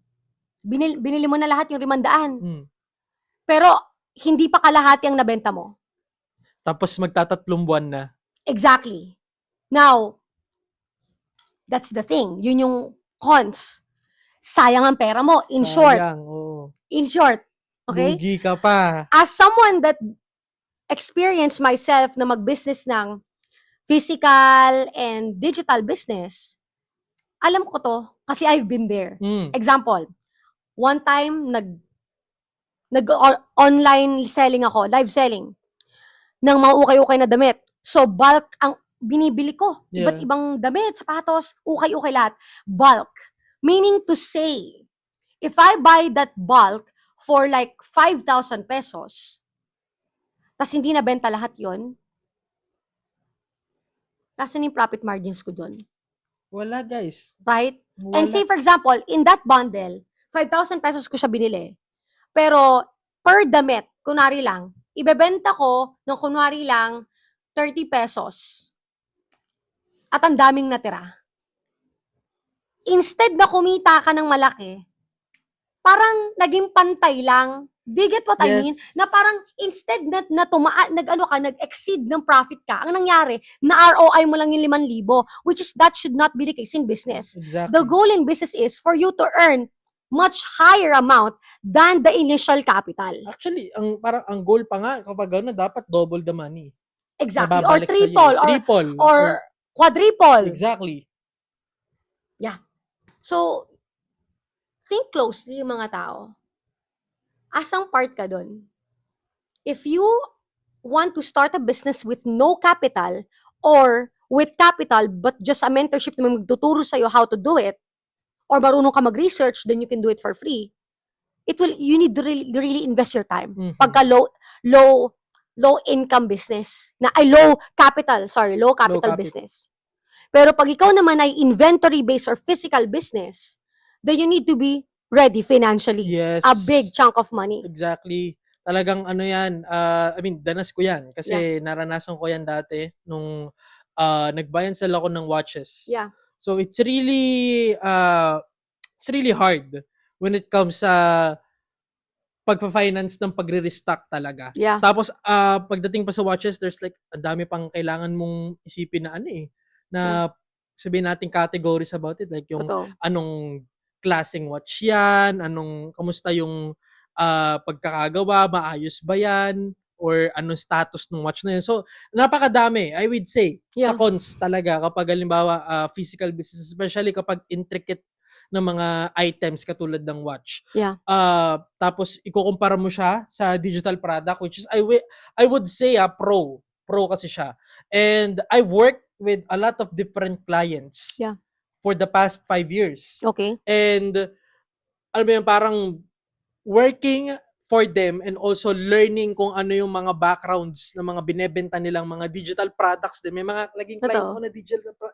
S2: Binili mo na lahat yung 500.
S3: Mm.
S2: Pero, hindi pa kalahati ang nabenta mo.
S3: Tapos magtatatlong buwan na.
S2: Exactly. Now, that's the thing. Yun yung cons. Sayang ang pera mo. In short.
S3: Sayang, oo.
S2: In short. Okay?
S3: Lugi ka pa.
S2: As someone that experienced myself na mag-business ng physical and digital business, alam ko to kasi I've been there.
S3: Mm.
S2: Example, one time nag-online selling ako, live selling, ng mga ukay-ukay na damit. So, bulk ang binibili ko.
S3: Yeah.
S2: Iba't ibang damit, sapatos, ukay-ukay lahat. Bulk. Meaning to say, if I buy that bulk for like 5,000 pesos, tas hindi nabenta lahat yon, nasan yung profit margins ko doon?
S3: Wala, guys.
S2: Right?
S3: Wala.
S2: And say, for example, in that bundle, 5,000 pesos ko siya binili. Pero, per damit, kunwari lang, ibebenta ko ng kunwari lang 30 pesos. At ang daming natira. Instead na kumita ka ng malaki, parang naging pantay lang. Do you get what I mean?
S3: Yes.
S2: Na parang instead na nag-exceed ng profit ka, ang nangyari, na ROI mo lang yung 5,000, which is that should not be the case in business.
S3: Exactly.
S2: The goal in business is for you to earn much higher amount than the initial capital.
S3: Actually, ang goal pa nga kapag gano'n, dapat double the money.
S2: Exactly. Or
S3: Nababalik sa'yo.
S2: triple,
S3: Triple.
S2: or quadruple.
S3: Exactly.
S2: So, think closely yung mga tao. Asang part ka dun? If you want to start a business with no capital or with capital but just a mentorship na magtuturo sa'yo how to do it, or marunong ka mag-research, then you can do it for free. You need to really invest your time.
S3: Mhm.
S2: Pagka low income business, low capital
S3: capital.
S2: business. Pero pag ikaw naman ay inventory-based or physical business, then you need to be ready financially.
S3: Yes.
S2: A big chunk of money.
S3: Exactly. Talagang ano yan, danas ko yan. Kasi naranasan ko yan dati nung nag-buy and sell ako ng watches.
S2: Yeah.
S3: So it's really hard when it comes sa pagpa-finance ng pagre-restock talaga.
S2: Yeah.
S3: Tapos pagdating pa sa watches, there's like ang dami pang kailangan mong isipin na na sabihin natin categories about it, like yung
S2: Totoo.
S3: anong klaseng watch yan, kamusta yung pagkakagawa, maayos ba yan, or anong status ng watch na yun. So, napakadami, I would say, sa cons talaga kapag halimbawa physical business, especially kapag intricate ng mga items katulad ng watch.
S2: Yeah.
S3: Tapos ikukumpara mo siya sa digital product, which is I would say pro kasi siya. And I've worked with a lot of different clients for the past 5 years.
S2: Okay.
S3: And alam mo yun, parang working for them and also learning kung ano yung mga backgrounds ng mga binebenta nilang mga digital products din. May mga laging client ko na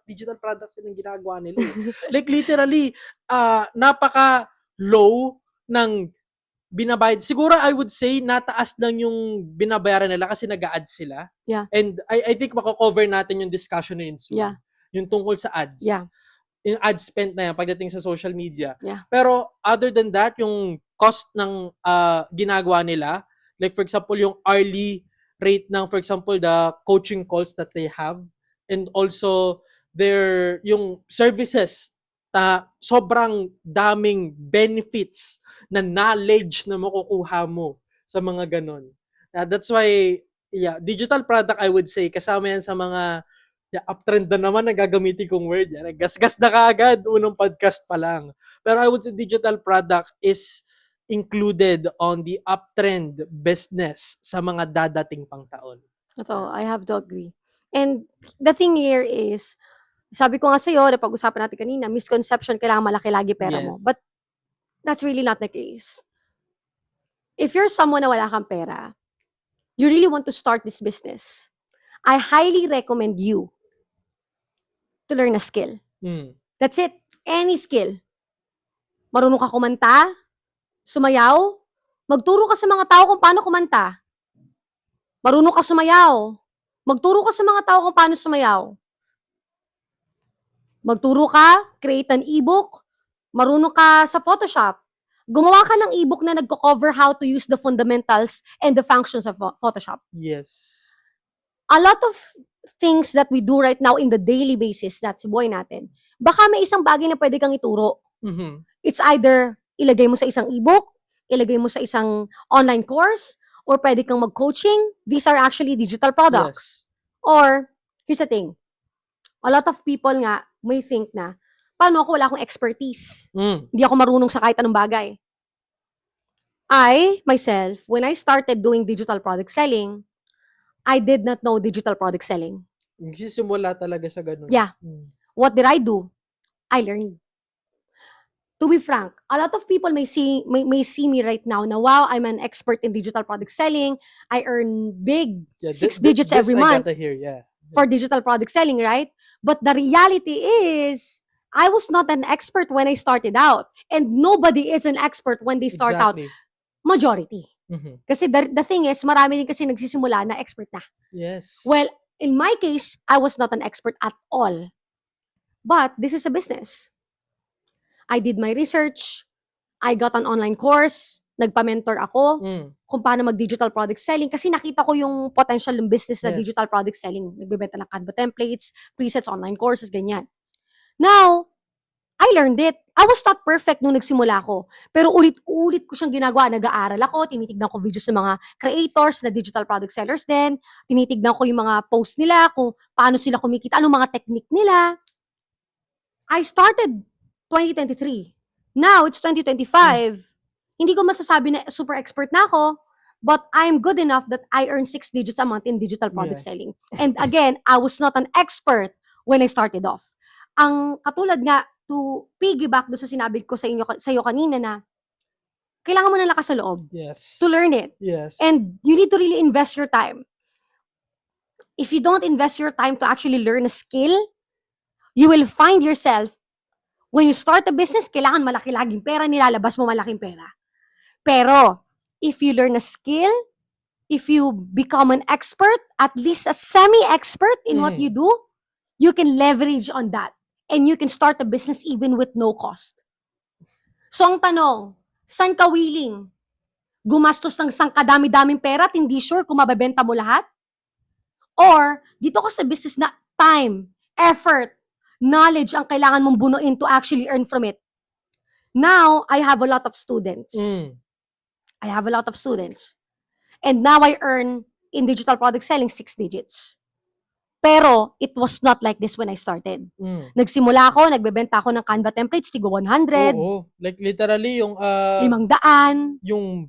S3: digital products din ang ginagawa nila. Like literally, napaka-low ng binabayad. Siguro I would say nataas lang yung binabayaran nila kasi nag-a-ads sila.
S2: Yeah.
S3: And I think mako-cover natin yung discussion na yun soon.
S2: Yeah.
S3: Yung tungkol sa ads.
S2: Yeah.
S3: Yung ad spend na yan pagdating sa social media.
S2: Yeah.
S3: Pero other than that, yung cost ng ginagawa nila, like for example, yung hourly rate ng, for example, the coaching calls that they have, and also yung services na sobrang daming benefits na knowledge na makukuha mo sa mga ganon. That's why, digital product, I would say, kasama yan sa mga uptrend na naman ang gagamitin kong word. Gasgas na kaagad, unang podcast pa lang. Pero I would say digital product is included on the uptrend business sa mga dadating pang taon.
S2: Ito, I have to agree. And the thing here is, sabi ko nga sa'yo, na pag-usapan natin kanina, misconception, kailangan malaki lagi pera mo. But that's really not the case. If you're someone na wala kang pera, you really want to start this business, I highly recommend you to learn a skill. That's it. Any skill. Marunong ka kumanta, sumayaw, magturo ka sa mga tao kung paano kumanta. Marunong ka sumayaw, magturo ka sa mga tao kung paano sumayaw. Magturo ka, create an ebook, marunong ka sa Photoshop. Gumawa ka ng ebook na nagko-cover how to use the fundamentals and the functions of Photoshop.
S3: Yes.
S2: A lot of things that we do right now in the daily basis, that's buhay natin, baka may isang bagay na pwede kang ituro. It's either ilagay mo sa isang ebook, ilagay mo sa isang online course, or pwede kang mag-coaching. These are actually digital products. Yes. Or, here's the thing, a lot of people nga may think na, paano ako, wala akong expertise. Hindi ako marunong sa kahit anong bagay. I, myself, when I started doing digital product selling, I did not know digital product selling.
S3: Nagsisimula talaga sa ganun.
S2: Yeah. What did I do? I learned. To be frank, a lot of people may see me right now na, wow, I'm an expert in digital product selling. I earn big, 6 digits every month for digital product selling, right? But the reality is, I was not an expert when I started out. And nobody is an expert when they start out. Majority. Kasi the thing is, marami din kasi nagsisimula na expert na.
S3: Yes.
S2: Well, in my case, I was not an expert at all. But this is a business. I did my research. I got an online course. Nagpa-mentor ako kung paano mag-digital product selling kasi nakita ko yung potential ng business na digital product selling. Nagbebenta ng Canva templates, presets, online courses, ganyan. Now, I learned it. I was not perfect nung nagsimula ako. Pero ulit-ulit ko siyang ginagawa. Nag-aaral ako, tinitignan ko videos ng mga creators na digital product sellers din. Tinitignan ko yung mga posts nila, kung paano sila kumikita, anong mga technique nila. I started 2023. Now, it's 2025. Hindi ko masasabi na super expert na ako, but I'm good enough that I earn 6 digits a month in digital product selling. And again, I was not an expert when I started off. Ang katulad nga, to piggyback doon sa sinabi ko sa iyo kanina na kailangan mo ng lakas sa loob to learn it.
S3: Yes.
S2: And you need to really invest your time. If you don't invest your time to actually learn a skill, you will find yourself, when you start a business, kailangan malaki laging pera, nilalabas mo malaking pera. Pero, if you learn a skill, if you become an expert, at least a semi-expert in what you do, you can leverage on that. and you can start a business even with no cost. So ang tanong, saan ka willing? Gumastos ng isang kadami-daming pera at hindi sure kung mabebenta mo lahat? Or dito ka sa business na time, effort, knowledge ang kailangan mong bunuin to actually earn from it. Now, I have a lot of students. I have a lot of students. And now I earn in digital product selling 6 digits. Pero, it was not like this when I started. Nagsimula ako, nagbebenta ako ng Canva templates, tigo 100.
S3: Oo. Like literally yung
S2: 500.
S3: yung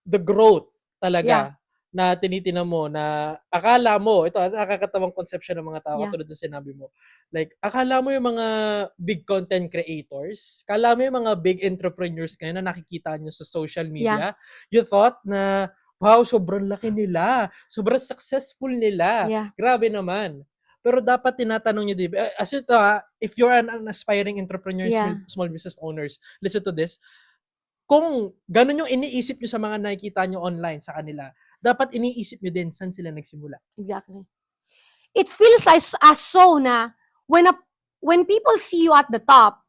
S3: the growth talaga na tinitingnan mo na akala mo, ito nakakatawang conception ng mga tao tulad ng sinabi mo. Like akala mo yung mga big content creators, akala mo yung mga big entrepreneurs ngayon na nakikita nyo sa social media, you thought na wow, sobrang laki nila. Sobrang successful nila. Grabe naman. Pero dapat tinatanong nyo, diba? As ito if you're an aspiring entrepreneur, small business owners, listen to this. Kung ganun yung iniisip nyo sa mga nakikita nyo online sa kanila, dapat iniisip nyo din saan sila nagsimula.
S2: Exactly. It feels as so na when people see you at the top,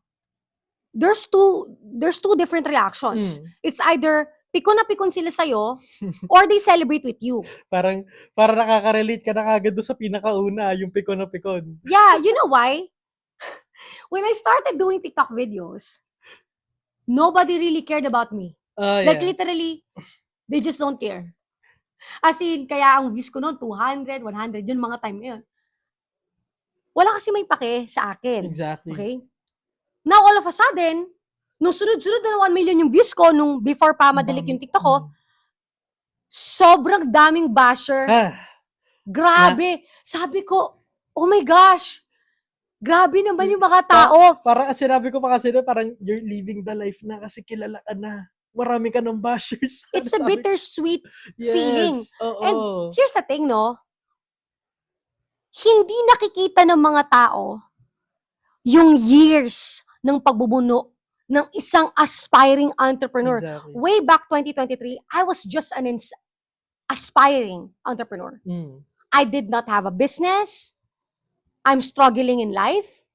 S2: there's two different reactions. It's either pikon na pikon sila sa'yo, or they celebrate with you.
S3: Parang nakaka-relate ka na kagad doon sa pinakauna, yung pikon na pikon.
S2: Yeah, you know why? When I started doing TikTok videos, nobody really cared about me. Like literally, they just don't care. As in, kaya ang views ko noon, 200, 100, yun mga time yun. Wala kasi may pake sa akin.
S3: Exactly.
S2: Okay? Now, all of a sudden, nung sunod-sunod na 1 million yung views ko, nung before pa madelete yung TikTok ko, sobrang daming basher. Grabe. Sabi ko, oh my gosh, grabe naman yung mga tao.
S3: Parang sinabi ko pa kasi na parang you're living the life na kasi kilala ka na. Marami ka ng bashers.
S2: It's a bittersweet feeling.
S3: Oo.
S2: And here's the thing, no? Hindi nakikita ng mga tao yung years ng pagbubuno ng isang aspiring entrepreneur.
S3: Exactly.
S2: Way back 2023, I was just an aspiring entrepreneur. I did not have a business. I'm struggling in life.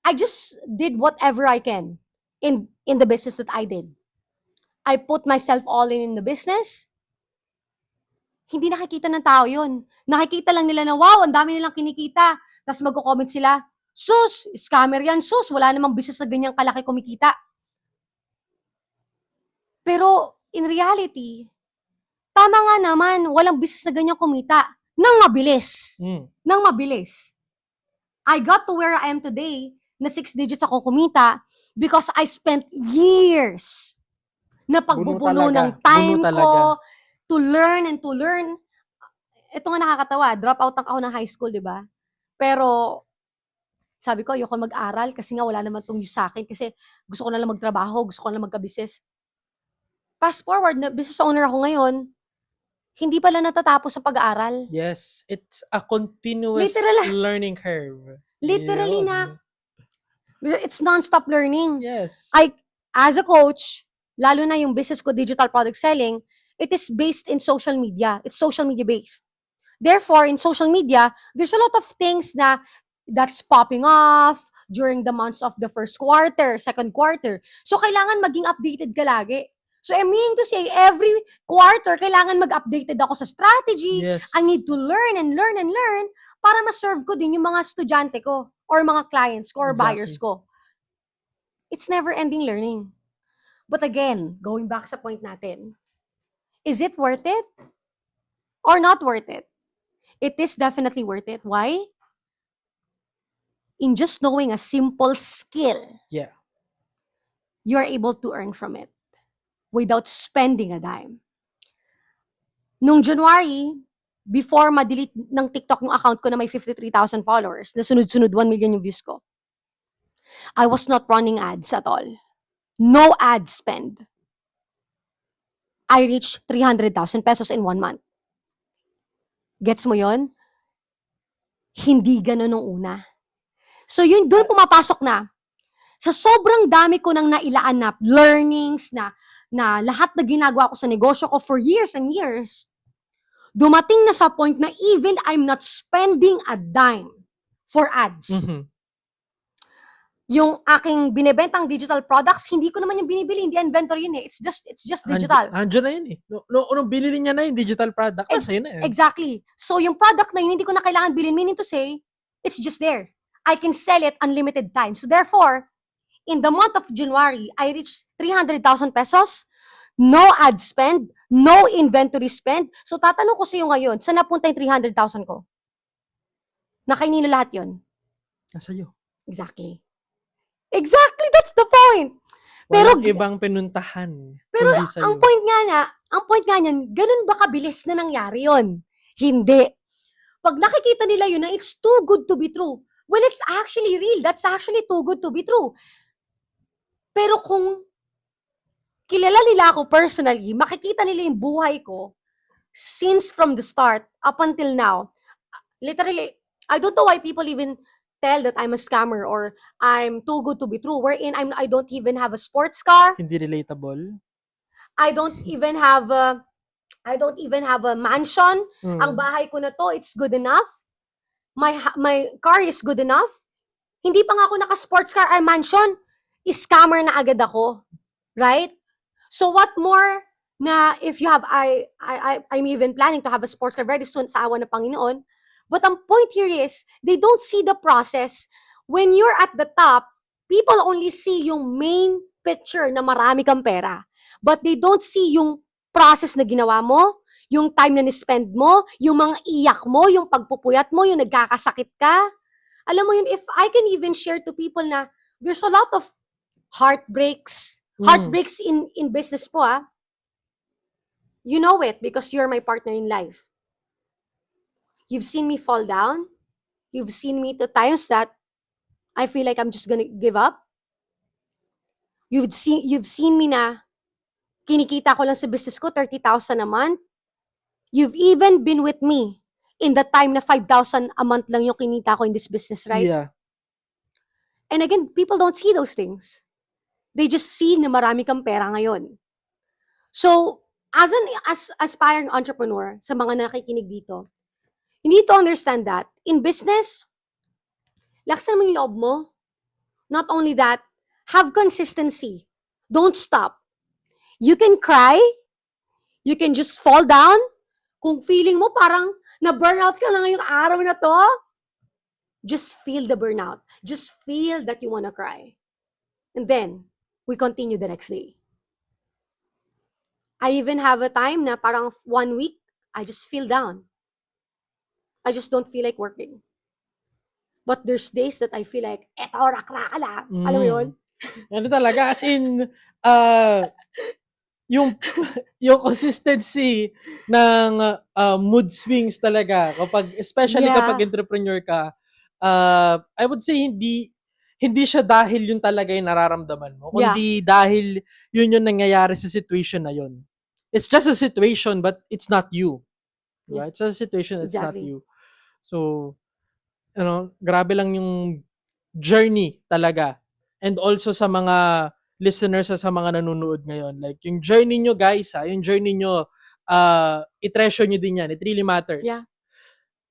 S2: I just did whatever I can in the business that I did. I put myself all in the business. Hindi nakikita ng tao yun. Nakikita lang nila na, wow, ang dami nilang kinikita. Tapos magko-comment sila, sus, scammer yan, sus, wala namang business na ganyang kalaki kumikita. Pero, in reality, tama nga naman, walang business na ganyang kumita. Nang mabilis. Nang mabilis. I got to where I am today, na 6 digits ako kumita, because I spent years na pagbubuno ng time ko, to learn and to learn. Ito nga nakakatawa, drop out ako ng high school, di ba? Pero, sabi ko, ayoko mag-aral kasi nga wala naman itong use sa akin kasi gusto ko na lang magtrabaho, gusto ko na lang magka-business. Fast forward, na business owner ako ngayon, hindi pala natatapos sa pag-aaral.
S3: Yes, it's a continuous learning curve.
S2: Literally na, it's non-stop learning.
S3: Yes.
S2: As a coach, lalo na yung business ko, digital product selling, it is based in social media. It's social media based. Therefore, in social media, there's a lot of things that's popping off during the months of the first quarter, second quarter. So, kailangan maging updated ka lagi. So, I mean to say, every quarter, kailangan mag-updated ako sa strategy.
S3: Yes.
S2: I need to learn and learn and learn para ma-serve ko din yung mga estudyante ko or mga clients ko or buyers ko. It's never-ending learning. But again, going back sa point natin, is it worth it or not worth it? It is definitely worth it. Why? In just knowing a simple skill, you're able to earn from it without spending a dime. Nung January, before ma-delete ng TikTok yung account ko na may 53,000 followers, na sunod-sunod 1 million yung views ko, I was not running ads at all. No ad spend. I reached 300,000 pesos in 1 month. Gets mo yon? Hindi ganun nung una. So yun, doon pumapasok na. Sa sobrang dami ko nang nailaan na learnings, na lahat na ginagawa ko sa negosyo ko for years and years, dumating na sa point na even I'm not spending a dime for ads. yung aking binebentang digital products, hindi ko naman yung binibili, hindi inventory yun eh. It's just digital.
S3: Andiyan na yun eh. Nung binili niya na yung digital product, sa'yo na yun.
S2: Exactly. So, yung product na yun, hindi ko na kailangan bilhin, meaning to say, it's just there. I can sell it unlimited time. So, therefore, in the month of January, I reached 300,000 pesos, no ad spend, no inventory spend. So, tatanong ko sa iyo ngayon, saan napunta yung 300,000 ko? Nakainino lahat yun?
S3: Nasa'yo.
S2: Exactly, that's the point.
S3: Walang ibang pinuntahan.
S2: Pero
S3: kundi sa'yo.
S2: ang point nga niyan, ganun ba kabilis na nangyari yon? Hindi. Pag nakikita nila yun na it's too good to be true, well, it's actually real. That's actually too good to be true. Pero kung kilala nila ako personally, makikita nila yung buhay ko since from the start up until now. Literally, I don't know why people even tell that I'm a scammer or I'm too good to be true. Wherein I don't even have a sports car.
S3: Hindi relatable.
S2: I don't even have a mansion. Ang bahay ko na to, it's good enough. My car is good enough. Hindi pa nga ako naka-sports car or mansion. Scammer na agad ako. Right? So what more na if you have, I'm even planning to have a sports car very soon sa awa ng Panginoon. But ang point here is, they don't see the process. When you're at the top, people only see yung main picture na marami kang pera. But they don't see yung process na ginawa mo, yung time na ni-spend mo, yung mga iyak mo, yung pagpupuyat mo, yung nagkakasakit ka. Alam mo yun, if I can even share to people na there's a lot of heartbreaks in business po You know it because you're my partner in life. You've seen me fall down. You've seen me to times that I feel like I'm just gonna give up. You've seen me na kinikita ko lang sa business ko 30,000 a month. You've even been with me in the time na 5,000 a month lang yung kinita ko in this business, right?
S3: Yeah.
S2: And again, people don't see those things. They just see na marami kang pera ngayon. So, as an aspiring entrepreneur, sa mga nakikinig dito, you need to understand that in business, laksan mo yung loob mo. Not only that, have consistency. Don't stop. You can cry. You can just fall down. Kung feeling mo parang na-burnout ka na ngayong araw na to, just feel the burnout. Just feel that you wanna cry. And then, we continue the next day. I even have a time na parang 1 week, I just feel down. I just don't feel like working. But there's days that I feel like, eto, rakrakala. Alam mo yun?
S3: Ano talaga, as in, yung consistency ng mood swings talaga, especially kapag entrepreneur ka, I would say hindi siya dahil yun talaga yung nararamdaman mo, kundi dahil yun yung nangyayari sa situation na yun. It's just a situation, but it's not you. Diba? It's a situation, it's not you. So, grabe lang yung journey talaga. And also sa mga listeners sa mga nanonood ngayon. Like, yung journey nyo, guys, yung journey nyo, i-treasure nyo din yan. It really matters.
S2: Yeah.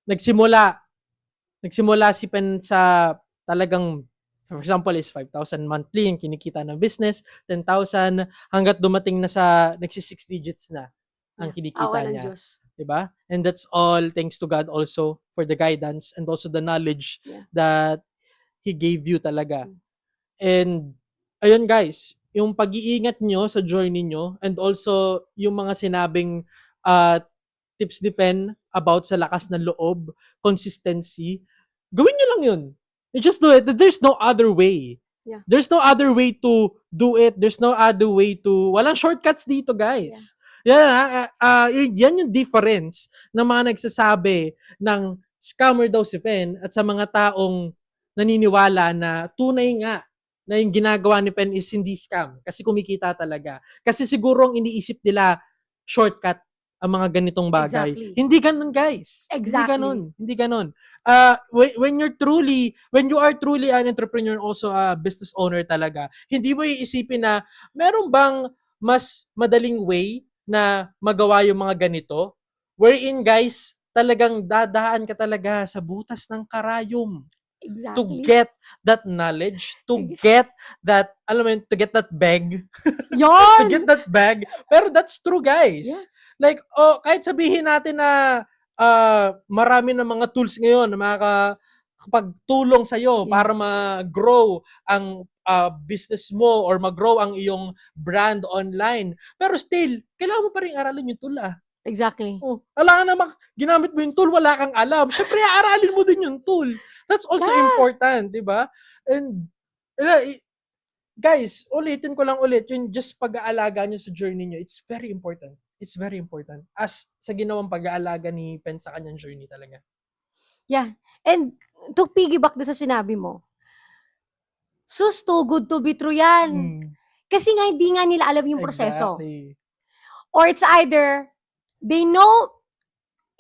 S3: Nagsimula si Pen sa talagang, for example, is 5,000 monthly yung kinikita ng business, 10,000, hanggat dumating na sa nagsi-6 digits na ang kinikita niya. Diba? And that's all thanks to God also for the guidance and also the knowledge that He gave you talaga. And ayun guys, yung pag-iingat nyo sa journey nyo and also yung mga sinabing tips ni Pen about sa lakas ng loob, consistency, gawin nyo lang yun. You just do it. There's no other way.
S2: Yeah.
S3: There's no other way to do it. There's no other way to... Walang shortcuts dito, guys. Yan yung difference ng mga nagsasabi ng scammer daw si Pen at sa mga taong naniniwala na tunay nga na yung ginagawa ni Pen is hindi scam kasi kumikita talaga. Kasi siguro ang iniisip nila shortcut ang mga ganitong bagay.
S2: Exactly.
S3: Hindi ganun, guys.
S2: Exactly.
S3: Hindi ganun. When you are truly an entrepreneur, also a business owner talaga, hindi mo iisipin na meron bang mas madaling way na magawa yung mga ganito, wherein guys, talagang dadaan ka talaga sa butas ng karayom. to
S2: Exactly.
S3: get that knowledge, to get that, alam mo yun, to get that bag, to
S2: Yon!
S3: get that bag. Pero that's true, guys.
S2: Yeah.
S3: Like, kahit sabihin natin na marami na mga tools ngayon na makakapagtulong sa'yo
S2: Yeah.
S3: para mag-grow ang business mo or mag-grow ang iyong brand online. Pero still, kailangan mo pa rin aralin yung tool
S2: Exactly.
S3: Wala ka naman, ginamit mo yung tool, wala kang alam. Siyempre, aralin mo din yung tool. That's also important, di ba? And, guys, ulitin ko lang ulit, yung just pag-aalaga nyo sa journey nyo, it's very important. It's very important. As sa ginawang pag-aalaga ni Pen sa kanyang journey talaga.
S2: Yeah. And to piggyback doon sa sinabi mo, sus, too good to be true yan. Kasi nga, hindi nga nila alam yung proseso.
S3: Exactly.
S2: Or it's either, they know,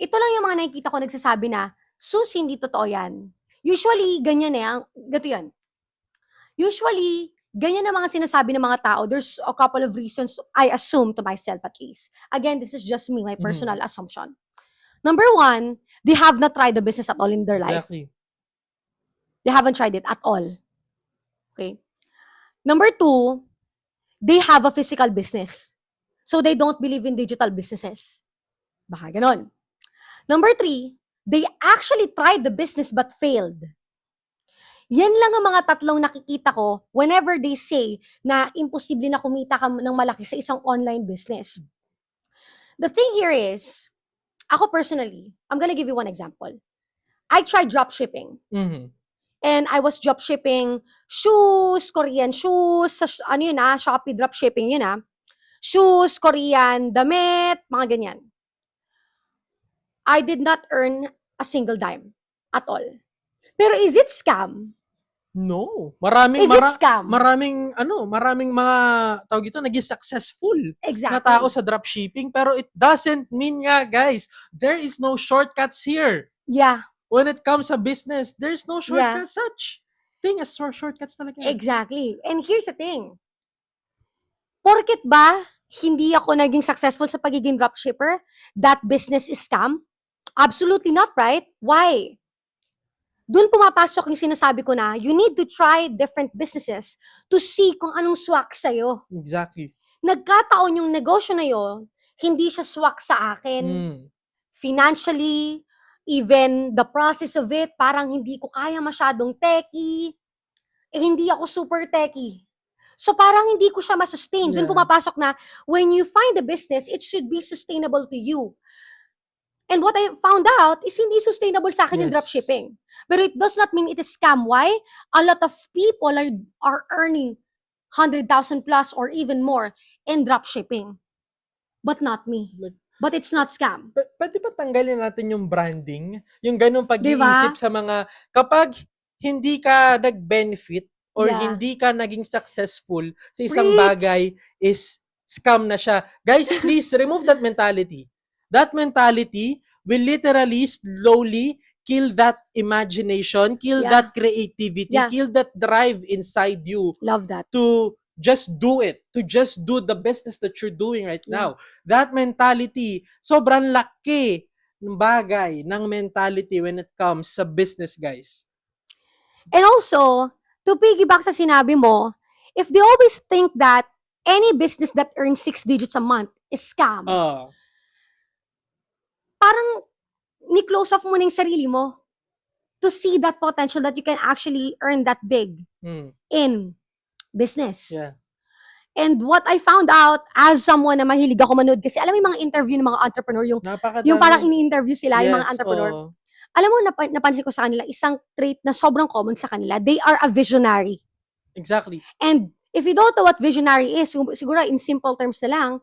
S2: ito lang yung mga nakikita ko nagsasabi na, sus, hindi totoo yan. Usually, ganyan gato yan. Usually, ganyan ang mga sinasabi ng mga tao. There's a couple of reasons I assume to myself at least. Again, this is just me, my personal assumption. Number one, they have not tried the business at all in their life.
S3: Exactly.
S2: They haven't tried it at all. Okay? Number two, they have a physical business. So they don't believe in digital businesses. Baka ganon. Number three, they actually tried the business but failed. Yan lang ang mga tatlong nakikita ko whenever they say na imposible na kumita ka ng malaki sa isang online business. The thing here is, ako personally, I'm gonna give you one example. I tried dropshipping. And I was dropshipping shoes, Korean shoes, Shopee dropshipping, shoes, Korean, damit, mga ganyan. I did not earn a single dime at all. Pero is it scam?
S3: No. Maraming
S2: scam?
S3: maraming mga tawag ito naging successful
S2: Exactly.
S3: na tao sa dropshipping, pero it doesn't mean nga, guys, there is no shortcuts here.
S2: Yeah.
S3: When it comes to business, there's no shortcuts such thing as shortcuts talaga.
S2: Exactly. And here's the thing. Porket ba hindi ako naging successful sa pagiging dropshipper, that business is scam? Absolutely not, right? Why? Doon pumapasok yung sinasabi ko na you need to try different businesses to see kung anong swak sa'yo.
S3: Exactly.
S2: Nagkataon yung negosyo na yun, hindi siya swak sa akin. Financially, even the process of it, parang hindi ko kaya masyadong techie. Hindi ako super techie. So parang hindi ko siya masustain. Doon pumapasok na when you find a business, it should be sustainable to you. And what I found out is hindi sustainable sa akin yung dropshipping. But it does not mean it is scam. Why? A lot of people are earning 100,000 plus or even more in dropshipping. But not me. But it's not scam.
S3: Pwede ba tanggalin natin yung branding? Yung ganung pag-iisip sa mga, kapag hindi ka nag-benefit or hindi ka naging successful sa isang bagay, is scam na siya. Guys, please remove that mentality. That mentality will literally slowly kill that imagination, kill that creativity, kill that drive inside you.
S2: Love that.
S3: To just do it, to just do the business that you're doing right now. That mentality, sobrang laki ng bagay ng mentality when it comes sa business, guys.
S2: And also, to piggyback sa sinabi mo, if they always think that any business that earns 6 digits a month is scam, parang ni-close off mo na yung sarili mo to see that potential that you can actually earn that big in business.
S3: Yeah.
S2: And what I found out as someone na mahilig ako manood, kasi alam mo yung mga interview ng mga entrepreneur, yung parang ini-interview sila, yung mga entrepreneur. Alam mo, napansin ko sa kanila, isang trait na sobrang common sa kanila, they are a visionary.
S3: Exactly.
S2: And if you don't know what visionary is, siguro in simple terms na lang,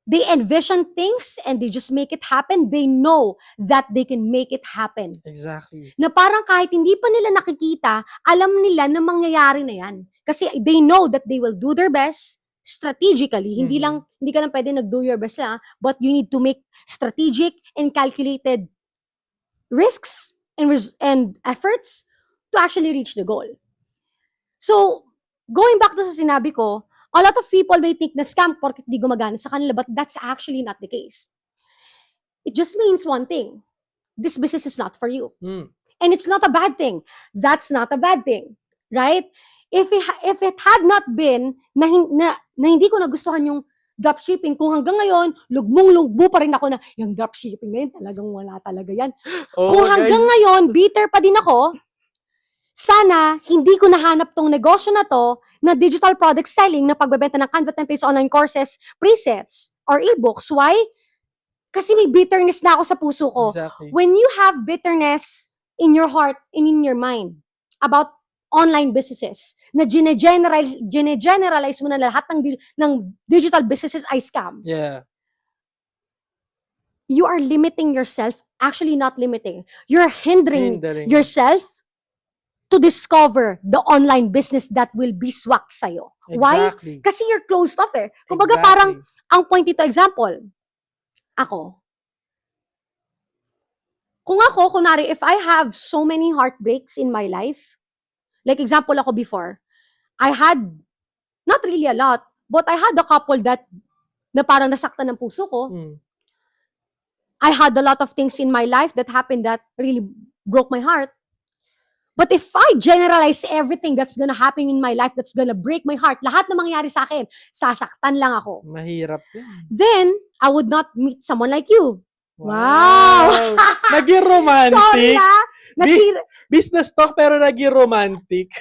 S2: they envision things and they just make it happen. They know that they can make it happen.
S3: Exactly.
S2: Na parang kahit hindi pa nila nakikita, alam nila na mangyayari na yan. Kasi they know that they will do their best strategically. Hindi ka lang pwede nag-do your best lang, but you need to make strategic and calculated risks and efforts to actually reach the goal. So, going back to sa sinabi ko, a lot of people may think na scam porket di gumagana sa kanila, but that's actually not the case. It just means one thing. This business is not for you. And it's not a bad thing. That's not a bad thing. Right? If it had not been na hindi ko nagustuhan yung dropshipping, kung hanggang ngayon, lugmong-lugbo pa rin ako na, yung dropshipping na yun, talagang wala talaga yan. Kung hanggang ngayon, bitter pa din ako, sana, hindi ko nahanap tong negosyo na to, na digital product selling, na pagbebenta ng Canva templates, online courses, presets, or ebooks. Why? Kasi may bitterness na ako sa puso ko.
S3: Exactly.
S2: When you have bitterness in your heart and in your mind about online businesses, na gine-generalize mo na lahat ng digital businesses ay scam,
S3: Yeah.
S2: you are limiting yourself, actually not limiting, you're hindering yourself to discover the online business that will be swak sa'yo. Why?
S3: Exactly.
S2: Kasi you're closed off eh. Kumbaga parang, ang point dito, example, kunwari, if I have so many heartbreaks in my life, like example ako before, I had, not really a lot, but I had a couple that, na parang nasaktan ng puso ko. I had a lot of things in my life that happened that really broke my heart. But if I generalize everything that's gonna happen in my life, that's gonna break my heart, lahat na mangyayari sa akin, sasaktan lang ako.
S3: Mahirap yun.
S2: Then, I would not meet someone like you.
S3: Wow! Naging romantic.
S2: Sorry nasira.
S3: Business talk pero naging romantic.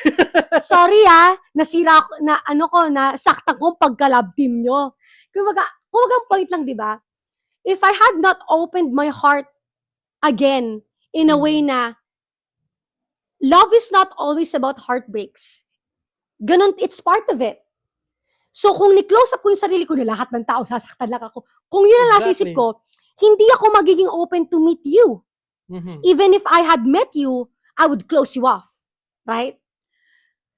S2: Sorry nasira ako, nasaktan ko pagka-love team nyo. Kumbaga point lang, di ba? If I had not opened my heart again in a way na love is not always about heartbreaks. Ganun, it's part of it. So, kung ni-close up ko yung sarili ko na lahat ng tao, sasaktan lang ako. Kung yun ang nasisip ko, hindi ako magiging open to meet you. Even if I had met you, I would close you off. Right?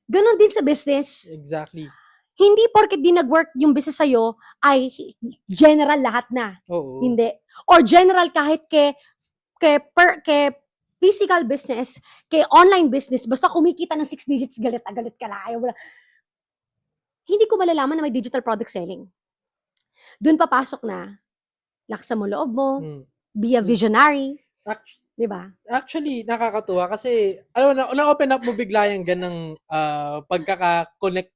S2: Ganun din sa business.
S3: Exactly.
S2: Hindi porket di nag-work yung business sa'yo, ay general lahat na.
S3: Oo.
S2: Hindi. Or general kahit ke physical business, kay online business, basta kumikita ng 6 digits, galit ka lang. Ayaw mo na. Hindi ko malalaman na may digital product selling. Doon papasok na, laksa mo loob mo, be a visionary. Di ba?
S3: Actually, nakakatuwa kasi, alam mo, na-open up mo bigla yung ganang pagkaka-connect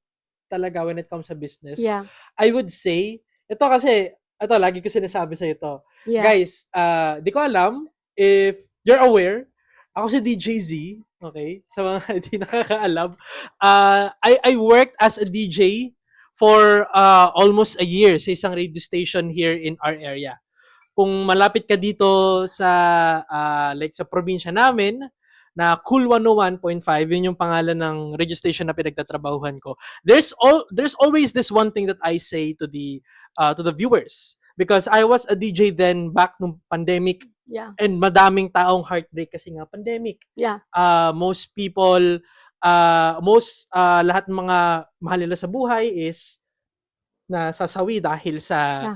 S3: talaga when it comes sa business.
S2: Yeah.
S3: I would say, ito, lagi ko sinasabi sa ito.
S2: Yeah.
S3: Guys, di ko alam if you're aware, ako si DJ Z, okay? Sa mga hindi nakakaalam, I worked as a DJ for almost a year sa isang radio station here in our area. Kung malapit ka dito sa sa probinsya namin, na Cool 101.5, yun yung pangalan ng radio station na pinagtatrabahuhan ko. There's always this one thing that I say to the viewers, because I was a DJ then back nung pandemic.
S2: Yeah.
S3: And madaming taong heartbreak kasi nga pandemic.
S2: Yeah.
S3: Most people, lahat ng mga mahal nila sa buhay is nasasawi dahil sa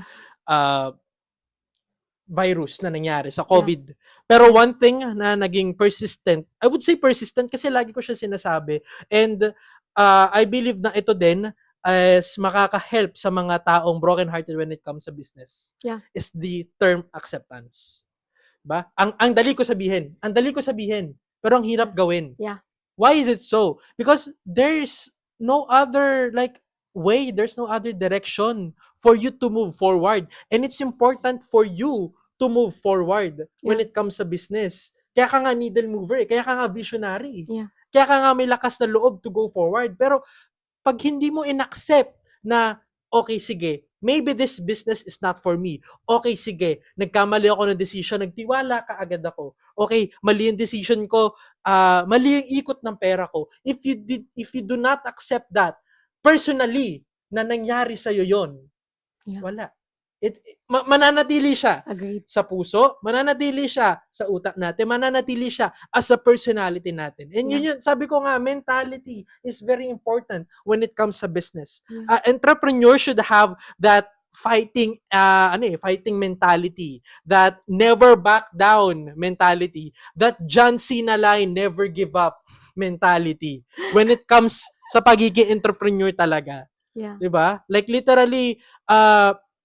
S3: virus na nangyari, sa COVID. Pero one thing na naging persistent, I would say persistent kasi lagi ko siya sinasabi, and I believe na ito din is makaka-help sa mga taong broken-hearted when it comes sa business, is the term acceptance. Ba? Ang dali ko sabihin, pero ang hirap gawin.
S2: Yeah.
S3: Why is it so? Because there's no other way, there's no other direction for you to move forward. And it's important for you to move forward when it comes sa business. Kaya ka nga needle mover, kaya ka nga visionary.
S2: Yeah.
S3: Kaya ka nga may lakas na loob to go forward. Pero pag hindi mo inaccept na, okay, sige, maybe this business is not for me. Okay, sige, nagkamali ako ng decision, nagtiwala ka agad ako. Okay, mali yung decision ko, mali yung ikot ng pera ko. If you do not accept that, personally, na nangyari sa'yo yon, wala. Mananatili siya sa puso, mananatili siya sa utak natin, mananatili siya as a personality natin. And yun, sabi ko nga, mentality is very important when it comes sa business. Entrepreneurs should have that fighting mentality, that never back down mentality, that John Cena line, never give up mentality when it comes sa pagiging entrepreneur talaga.
S2: Yeah.
S3: Diba? Like literally,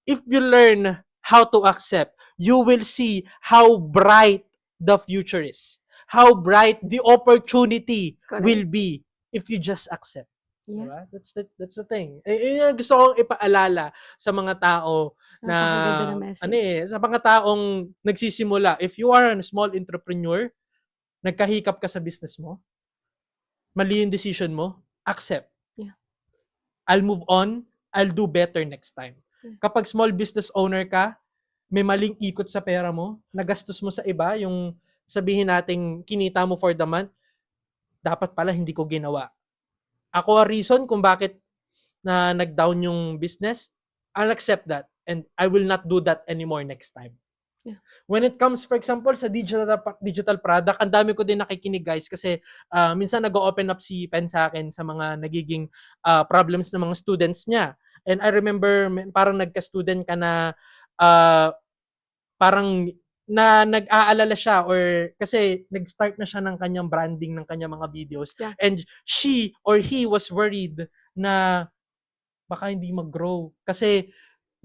S3: if you learn how to accept, you will see how bright the future is. how bright the opportunity
S2: Correct.
S3: will be if you just accept.
S2: Yeah.
S3: Diba? That's the thing. Yung gusto kong ipaalala sa mga tao na
S2: Napakaganda na message.
S3: sa mga taong nagsisimula. If you are a small entrepreneur, nagkahikap ka sa business mo, mali yung decision mo, accept.
S2: Yeah.
S3: I'll move on, I'll do better next time.
S2: Yeah.
S3: Kapag small business owner ka, may maling ikot sa pera mo, nagastos mo sa iba, yung sabihin nating kinita mo for the month, dapat pala hindi ko ginawa. Ako a reason kung bakit na nag-down yung business, I'll accept that and I will not do that anymore next time.
S2: Yeah.
S3: When it comes, for example, sa digital product, ang dami ko din nakikinig guys kasi minsan nag-open up si Pen sa akin sa mga nagiging problems ng mga students niya. And I remember parang nagka-student ka na parang na nag-aalala siya or kasi nag-start na siya ng kanyang branding ng kanyang mga videos.
S2: Yeah.
S3: And she or he was worried na baka hindi mag-grow. Kasi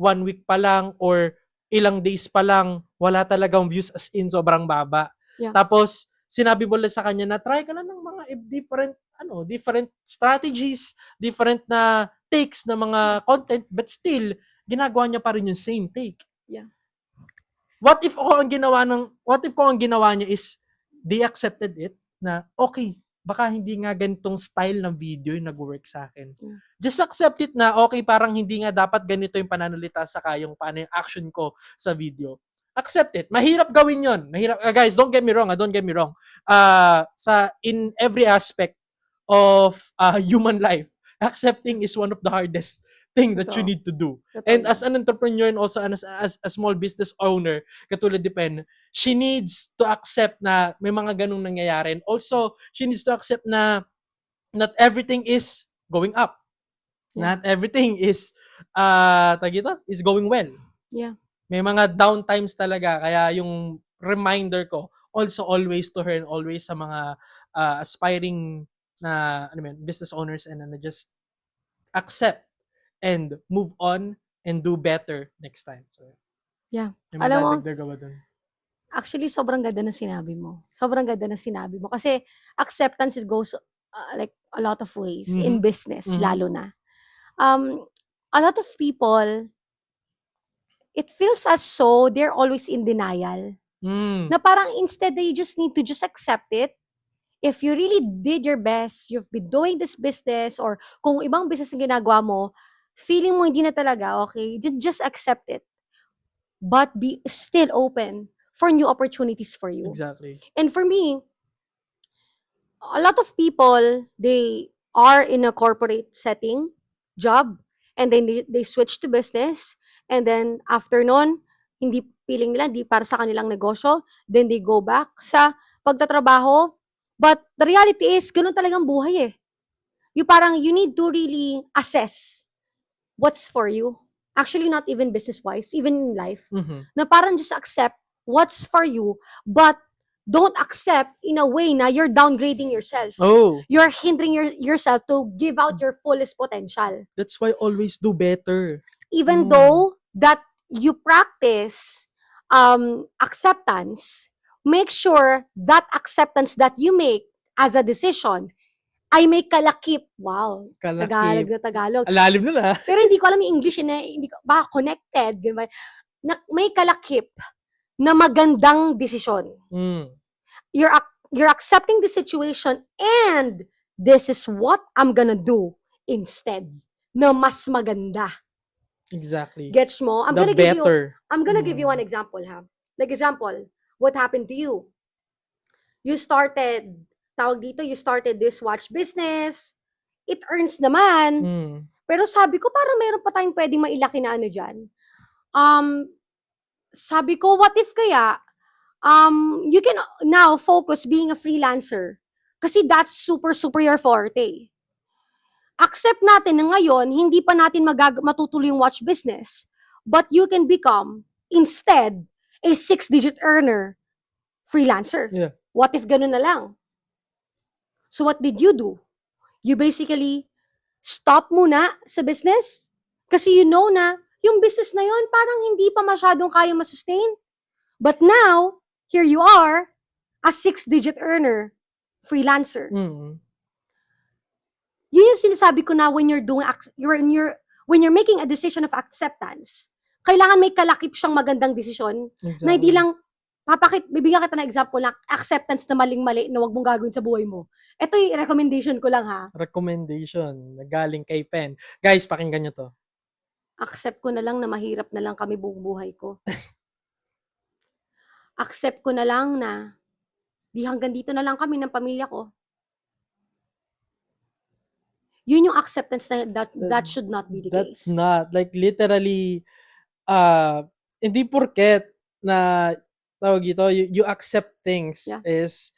S3: 1 week pa lang or ilang days pa lang, wala talagang views as in sobrang baba.
S2: Yeah.
S3: Tapos, sinabi mo lang sa kanya na try ka na ng mga different strategies, different na takes na mga content, but still, ginagawa niya pa rin yung same take.
S2: Yeah.
S3: What if ko ang ginawa niya is they accepted it na okay, baka hindi nga ganitong style ng video yung nag-work sa akin.
S2: Yeah.
S3: Just accept it na okay, parang hindi nga dapat ganito yung pananalita sa yung paano yung action ko sa video. Accept it. Mahirap gawin yon. Mahirap. Guys, don't get me wrong. In every aspect of human life, accepting is one of the hardest thing that you need to do. And as an entrepreneur and also as a small business owner, katulad ni Pen, she needs to accept na may mga ganung nangyayari. And also, she needs to accept na not everything is going up.
S2: Yeah.
S3: Not everything is is going well.
S2: Yeah.
S3: May mga down times talaga. Kaya yung reminder ko, also always to her and always sa mga aspiring na business owners and just accept and move on and do better next time. So,
S2: yeah.
S3: May
S2: Alam mo,
S3: madadagdag ka ba dun?
S2: actually, sobrang ganda ng sinabi mo. Sobrang ganda ng sinabi mo. Kasi acceptance, it goes like a lot of ways in business, lalo na. A lot of people, it feels as so they're always in denial. Na parang instead you just need to just accept it. If you really did your best, you've been doing this business, or kung ibang business ang ginagawa mo, feeling mo hindi na talaga, okay, just accept it. But be still open for new opportunities for you.
S3: Exactly.
S2: And for me, a lot of people, they are in a corporate setting, job, and then they switch to business, and then after nun, hindi feeling nila, hindi para sa kanilang negosyo, then they go back sa pagtatrabaho. But the reality is, ganun talagang buhay eh. You need to really assess what's for you. Actually, not even business-wise, even in life. Na parang just accept what's for you, but don't accept in a way na you're downgrading yourself.
S3: Oh.
S2: You're hindering yourself to give out your fullest potential.
S3: That's why always do better.
S2: Even though that you practice acceptance, make sure that acceptance that you make as a decision ay may kalakip. Wow. Tagalog na Tagalog.
S3: Alalim na.
S2: Pero hindi ko alam yung English na hindi ko, baka connected. Ganun ba? Na, may kalakip na magandang desisyon. You're accepting the situation and this is what I'm gonna do instead na mas maganda.
S3: Exactly.
S2: Gets mo? I'm gonna give you one example, ha? Like example, what happened to you? You started this watch business. It earns naman. Pero sabi ko, parang meron pa tayong pwedeng mailaki na ano dyan. Sabi ko, what if kaya, you can now focus being a freelancer. Kasi that's super your forte. Accept natin na ngayon, hindi pa natin matutuloy yung watch business. But you can become, instead, a 6-digit earner freelancer.
S3: Yeah.
S2: What if ganun na lang? So what did you do? You basically stop muna sa business kasi you know na yung business na yon parang hindi pa masyadong kaya masustain. But now, here you are, a 6-digit earner, freelancer.
S3: Mm.
S2: Yun yung sinasabi ko na when you're doing, when you're making a decision of acceptance, kailangan may kalakip siyang magandang desisyon
S3: Exactly.
S2: na hindi lang, bibigyan kita ng example na acceptance na maling-mali na wag mong gagawin sa buhay mo. Ito yung recommendation ko lang ha.
S3: Recommendation na galing kay Pen. Guys, pakinggan nyo to.
S2: Accept ko na lang na mahirap na lang kami buong buhay ko. Accept ko na lang na di hanggang dito na lang kami ng pamilya ko. Yun yung acceptance na that should not be the
S3: That's
S2: case.
S3: not, like literally, hindi porket na, tawag ito, you accept things
S2: Yeah.
S3: is,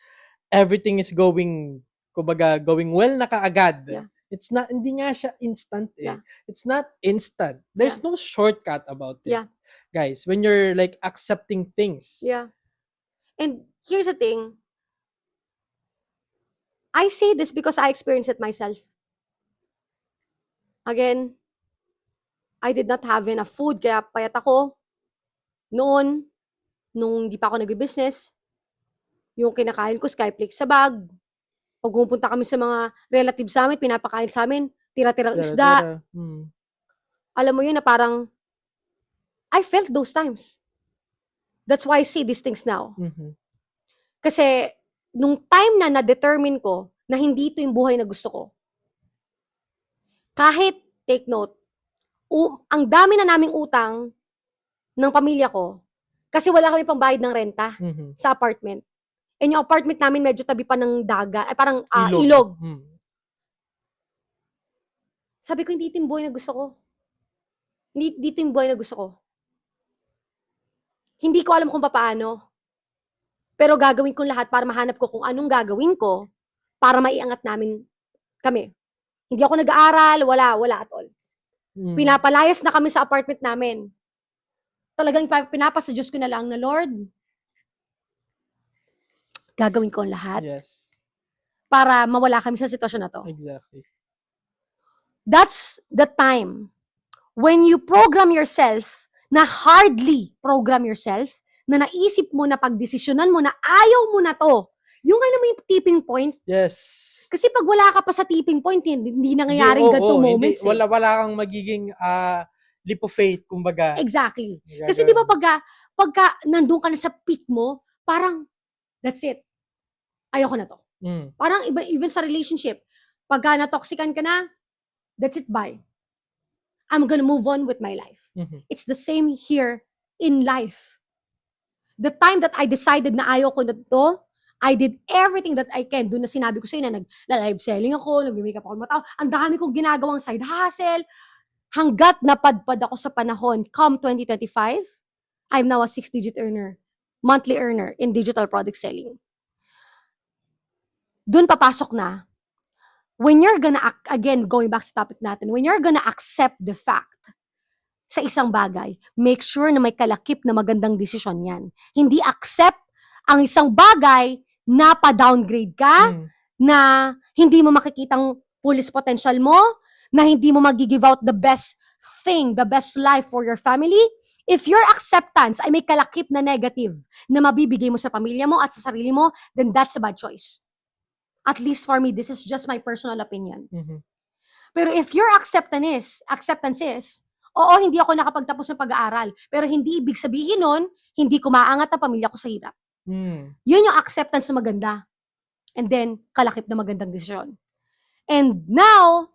S3: everything is going, kumbaga, going well na kaagad.
S2: Yeah.
S3: It's not, hindi nga siya instant eh.
S2: Yeah.
S3: It's not instant. There's no shortcut about it.
S2: Yeah.
S3: Guys, when you're like accepting things.
S2: Yeah. And here's the thing. I say this because I experienced it myself. Again, I did not have enough food, kaya payat ako. Noon, nung di pa ako nag-business, yung kinakain ko, Skyflakes sa bag. Pag pumunta kami sa mga relatives sa amin, pinapakain sa amin, tira-tirang isda. Alam mo yun na parang, I felt those times. That's why I say these things now.
S3: Mhm.
S2: Kasi, nung time na na-determine ko na hindi ito yung buhay na gusto ko, kahit, take note, ang dami na naming utang ng pamilya ko, kasi wala kami pambayad ng renta
S3: Mhm.
S2: sa apartment. And yung apartment namin medyo tabi pa ng daga, parang ilog. Sabi ko, hindi ito yung buhay na gusto ko. Hindi dito yung buhay na gusto ko. Hindi ko alam kung paano. Pero gagawin ko lahat para mahanap ko kung anong gagawin ko para maiangat namin kami. Hindi ako nag-aaral, wala at all. Pinapalayas na kami sa apartment namin. Talagang pinapasa Diyos ko na lang na, Lord, gagawin ko ang lahat
S3: Yes.
S2: para mawala kami sa sitwasyon na to.
S3: Exactly.
S2: That's the time when you program yourself, na hardly program yourself, na naisip mo na pagdesisyonan mo na ayaw mo na to. Yung alam mo yung tipping point.
S3: Yes.
S2: Kasi pag wala ka pa sa tipping point, hindi nangyayaring ganitong moments.
S3: Wala kang magiging leap of faith, kumbaga.
S2: Exactly. Kasi di ba pagka nandun ka na sa peak mo, parang, that's it. Ayoko na to. Parang even sa relationship, pagka na-toxican ka na, that's it, bye. I'm gonna move on with my life. It's the same here in life. The time that I decided na ayoko na to, I did everything that I can. Doon na sinabi ko sa'yo na nag-live selling ako, nag-makeup ako ng mga tao. Ang dami kong ginagawang side hustle. Hanggat napadpad ako sa panahon, come 2025, I'm now a 6-digit earner, monthly earner in digital product selling. Doon papasok na, when you're gonna, again, going back sa topic natin, when you're gonna accept the fact sa isang bagay, make sure na may kalakip na magandang desisyon yan. Hindi accept ang isang bagay na pa-downgrade ka, na hindi mo makikitang fullest potential mo, na hindi mo mag-give out the best thing, the best life for your family. If your acceptance ay may kalakip na negative na mabibigay mo sa pamilya mo at sa sarili mo, then that's a bad choice. At least for me, this is just my personal opinion. Pero if your acceptance is, oo, hindi ako nakapagtapos ng pag-aaral, pero hindi ibig sabihin nun, hindi ko maangat ang pamilya ko sa hirap. Yun yung acceptance na maganda. And then, kalakip na magandang desisyon. And now,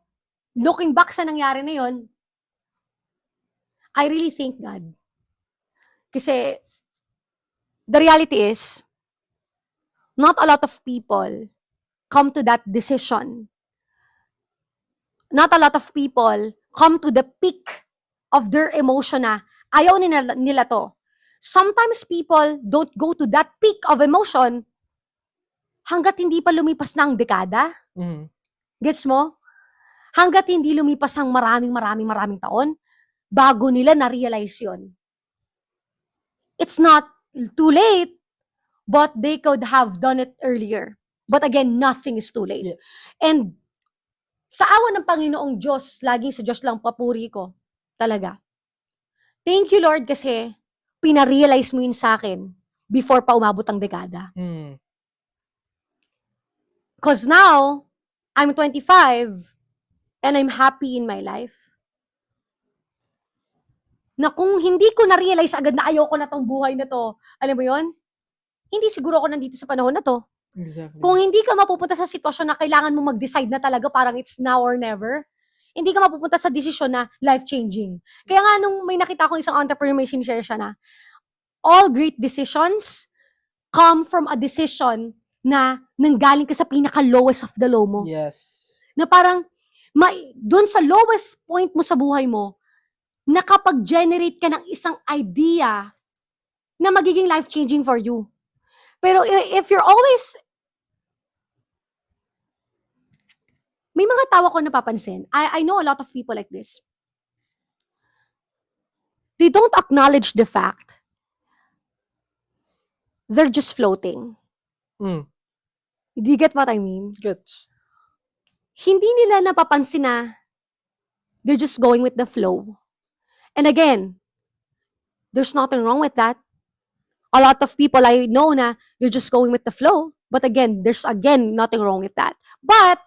S2: looking back sa nangyari na yun, I really thank God. Kasi, the reality is, not a lot of people come to that decision. Not a lot of people come to the peak of their emotion na ayaw nila to. Sometimes people don't go to that peak of emotion hanggat hindi pa lumipas na ang dekada. Gets mo? Hanggat hindi lumipas ang maraming taon, bago nila na-realize yun. It's not too late, but they could have done it earlier. But again, nothing is too late.
S3: Yes.
S2: And sa awa ng Panginoong Diyos, laging sa Diyos lang papuri ko. Talaga. Thank you, Lord, kasi pina-realize mo yun sa akin before pa umabot ang dekada. Because now, I'm 25 and I'm happy in my life. Na kung hindi ko na-realize agad na ayoko na tong buhay na to, alam mo yon, hindi siguro ako nandito sa panahon na to.
S3: Exactly.
S2: Kung hindi ka mapupunta sa sitwasyon na kailangan mo mag-decide na talaga, parang it's now or never, hindi ka mapupunta sa desisyon na life-changing. Kaya nga nung may nakita akong isang entrepreneur, may sinishare siya na, all great decisions come from a decision na nanggaling ka sa pinaka-lowest of the low mo.
S3: Yes.
S2: Na parang, dun sa lowest point mo sa buhay mo, nakapag-generate ka ng isang idea na magiging life-changing for you. Pero if you're always, may mga tao ko napapansin. I know a lot of people like this. They don't acknowledge the fact. They're just floating.
S3: Mm.
S2: Do you get what I mean?
S3: Gets.
S2: Hindi nila napapansin na they're just going with the flow. And again, there's nothing wrong with that. A lot of people I know na you're just going with the flow. But again, there's nothing wrong with that. But,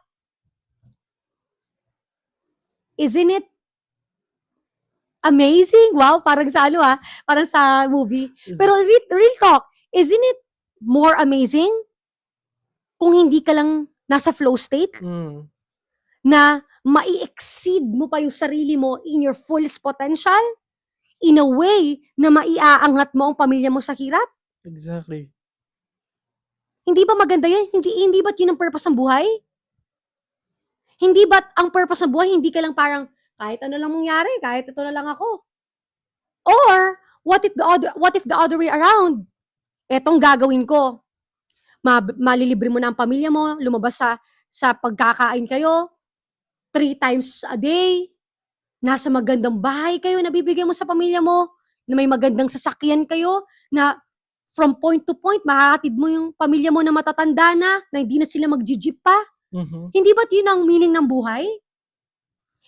S2: isn't it amazing? Wow, parang sa parang sa movie. Pero real talk, isn't it more amazing kung hindi ka lang nasa flow state?
S3: Mm.
S2: Na mai-exceed mo pa yung sarili mo in your fullest potential in a way na maiaangat mo ang pamilya mo sa hirap?
S3: Exactly.
S2: Hindi ba maganda yan? Hindi ba't yun ang purpose ng buhay? Hindi ba't ang purpose ng buhay, hindi ka lang parang, kahit ano lang mangyari, kahit ito na lang ako. Or, what if the other way around? Etong gagawin ko. Malilibre mo na ang pamilya mo, lumabas sa pagkakain kayo, 3 times a day, nasa magandang bahay kayo na bibigyan mo sa pamilya mo, na may magandang sasakyan kayo, na from point to point, mahahatid mo yung pamilya mo na matatanda na hindi na sila mag-jeep pa.
S3: Mm-hmm.
S2: Hindi ba't yun ang meaning ng buhay?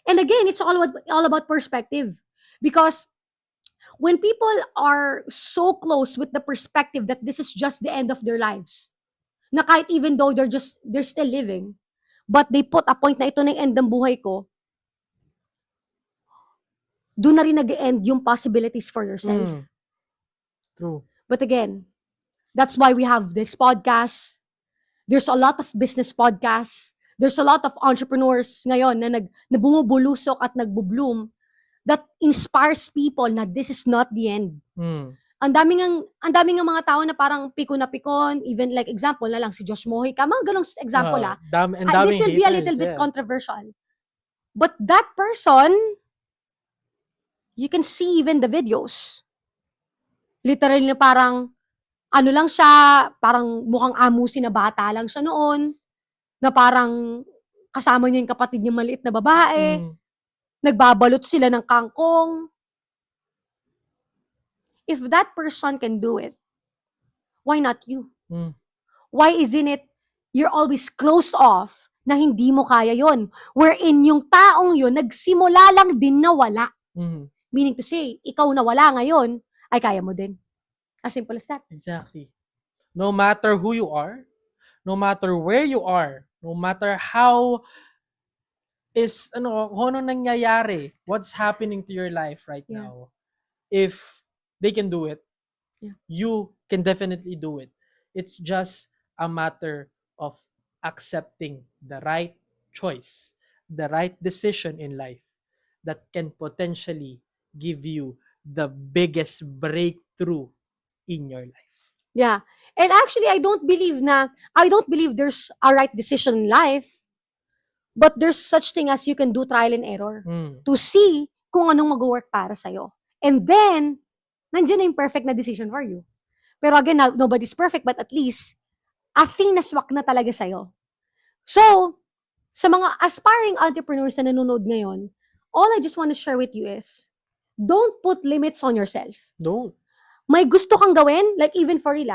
S2: And again, it's all about perspective. Because when people are so close with the perspective that this is just the end of their lives, na kahit even though they're still living, but they put a point na ito na yung end ng buhay ko, doon na rin nag-end yung possibilities for yourself.
S3: True.
S2: But again, that's why we have this podcast. There's a lot of business podcasts. There's a lot of entrepreneurs ngayon na bumubulusok at nagbo-bloom that inspires people na this is not the end.
S3: Mm.
S2: Ang daming mga tao na parang pikon na pikon, even like example na lang si Josh Mojica, mga ganong example this will be a little bit controversial. But that person, you can see even the videos. Literally na parang, ano lang siya, parang mukhang amusin na bata lang siya noon, na parang kasama niya yung kapatid niya maliit na babae, nagbabalot sila ng kangkong. If that person can do it, why not you?
S3: Mm.
S2: Why isn't it you're always closed off na hindi mo kaya yon? Wherein yung taong yun, nagsimula lang din na wala.
S3: Mm.
S2: Meaning to say, ikaw na wala ngayon, ay kaya mo din. As simple as that.
S3: Exactly. No matter who you are, no matter where you are, no matter how kung ano nangyayari, what's happening to your life right now, if they can do it, you can definitely do it. It's just a matter of accepting the right choice, the right decision in life that can potentially give you the biggest breakthrough in your life.
S2: Yeah. And actually, I don't believe there's a right decision in life, but there's such thing as you can do trial and error to see kung anong mag-work para sa'yo. And then, nandiyan na yung perfect na decision for you. Pero again, nobody's perfect, but at least, a thing na swak na talaga sa'yo. So, sa mga aspiring entrepreneurs na nanonood ngayon, all I just want to share with you is, don't put limits on yourself.
S3: No.
S2: May gusto kang gawin, like even for real,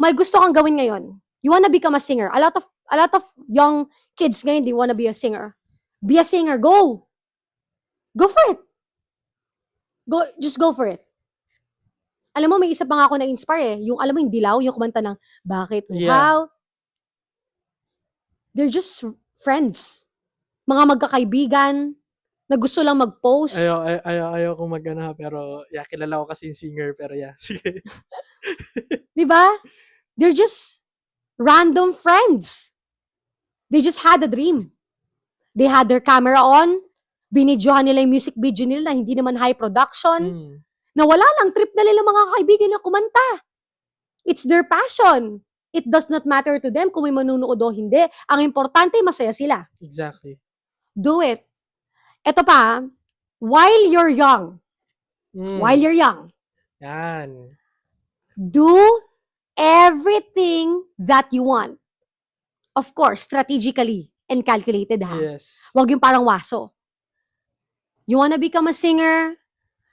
S2: may gusto kang gawin ngayon. You wanna become a singer. A lot of young kids ngayon, they wanna be a singer. Be a singer, go! Go for it! Just go for it. Alam mo, may isa pa nga ako na-inspire Yung, alam mo, yung Dilaw, yung kumanta ng, bakit uhaw? They're just friends. Mga magkakaibigan na gusto lang mag-post.
S3: Ayaw ko mag-ano, pero kilala ko kasi yung singer, pero sige.
S2: Di ba? They're just random friends. They just had a dream. They had their camera on, binidyohan nila yung music video nila na hindi naman high production, na wala lang, trip na nila mga kaibigan na kumanta. It's their passion. It does not matter to them kung may manunood o hindi. Ang importante, masaya sila.
S3: Exactly.
S2: Do it. Ito pa, while you're young,
S3: Yan.
S2: do everything that you want. Of course, strategically and calculated, ha?
S3: Yes.
S2: Huwag yung parang waso. You wanna become a singer?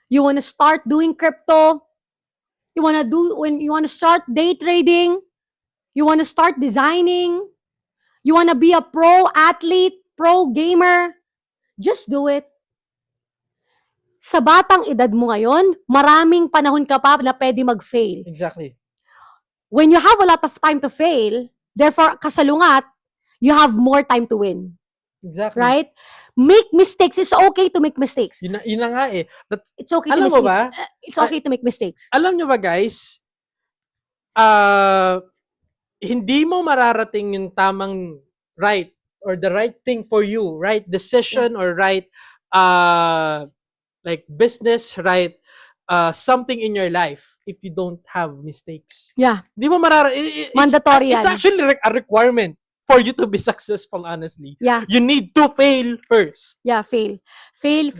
S2: You wanna start doing crypto? You wanna start day trading? You wanna start designing? You wanna be a pro athlete, pro gamer? Just do it. Sa batang edad mo ngayon, maraming panahon ka pa na pwede mag-fail.
S3: Exactly.
S2: When you have a lot of time to fail, therefore, kasalungat, you have more time to win.
S3: Exactly.
S2: Right? Make mistakes. It's okay to make mistakes.
S3: Yun na nga eh.
S2: It's okay to
S3: Alam
S2: make
S3: mo ba?
S2: mistakes. It's okay to make mistakes.
S3: Alam nyo ba guys, hindi mo mararating yung tamang right or the right thing for you, right decision or right like business, right something in your life if you don't have mistakes.
S2: Yeah.
S3: Hindi mo
S2: Mandatory
S3: It's
S2: yan.
S3: actually a requirement for you to be successful, honestly.
S2: Yeah.
S3: You need to fail first.
S2: Yeah, fail. Fail.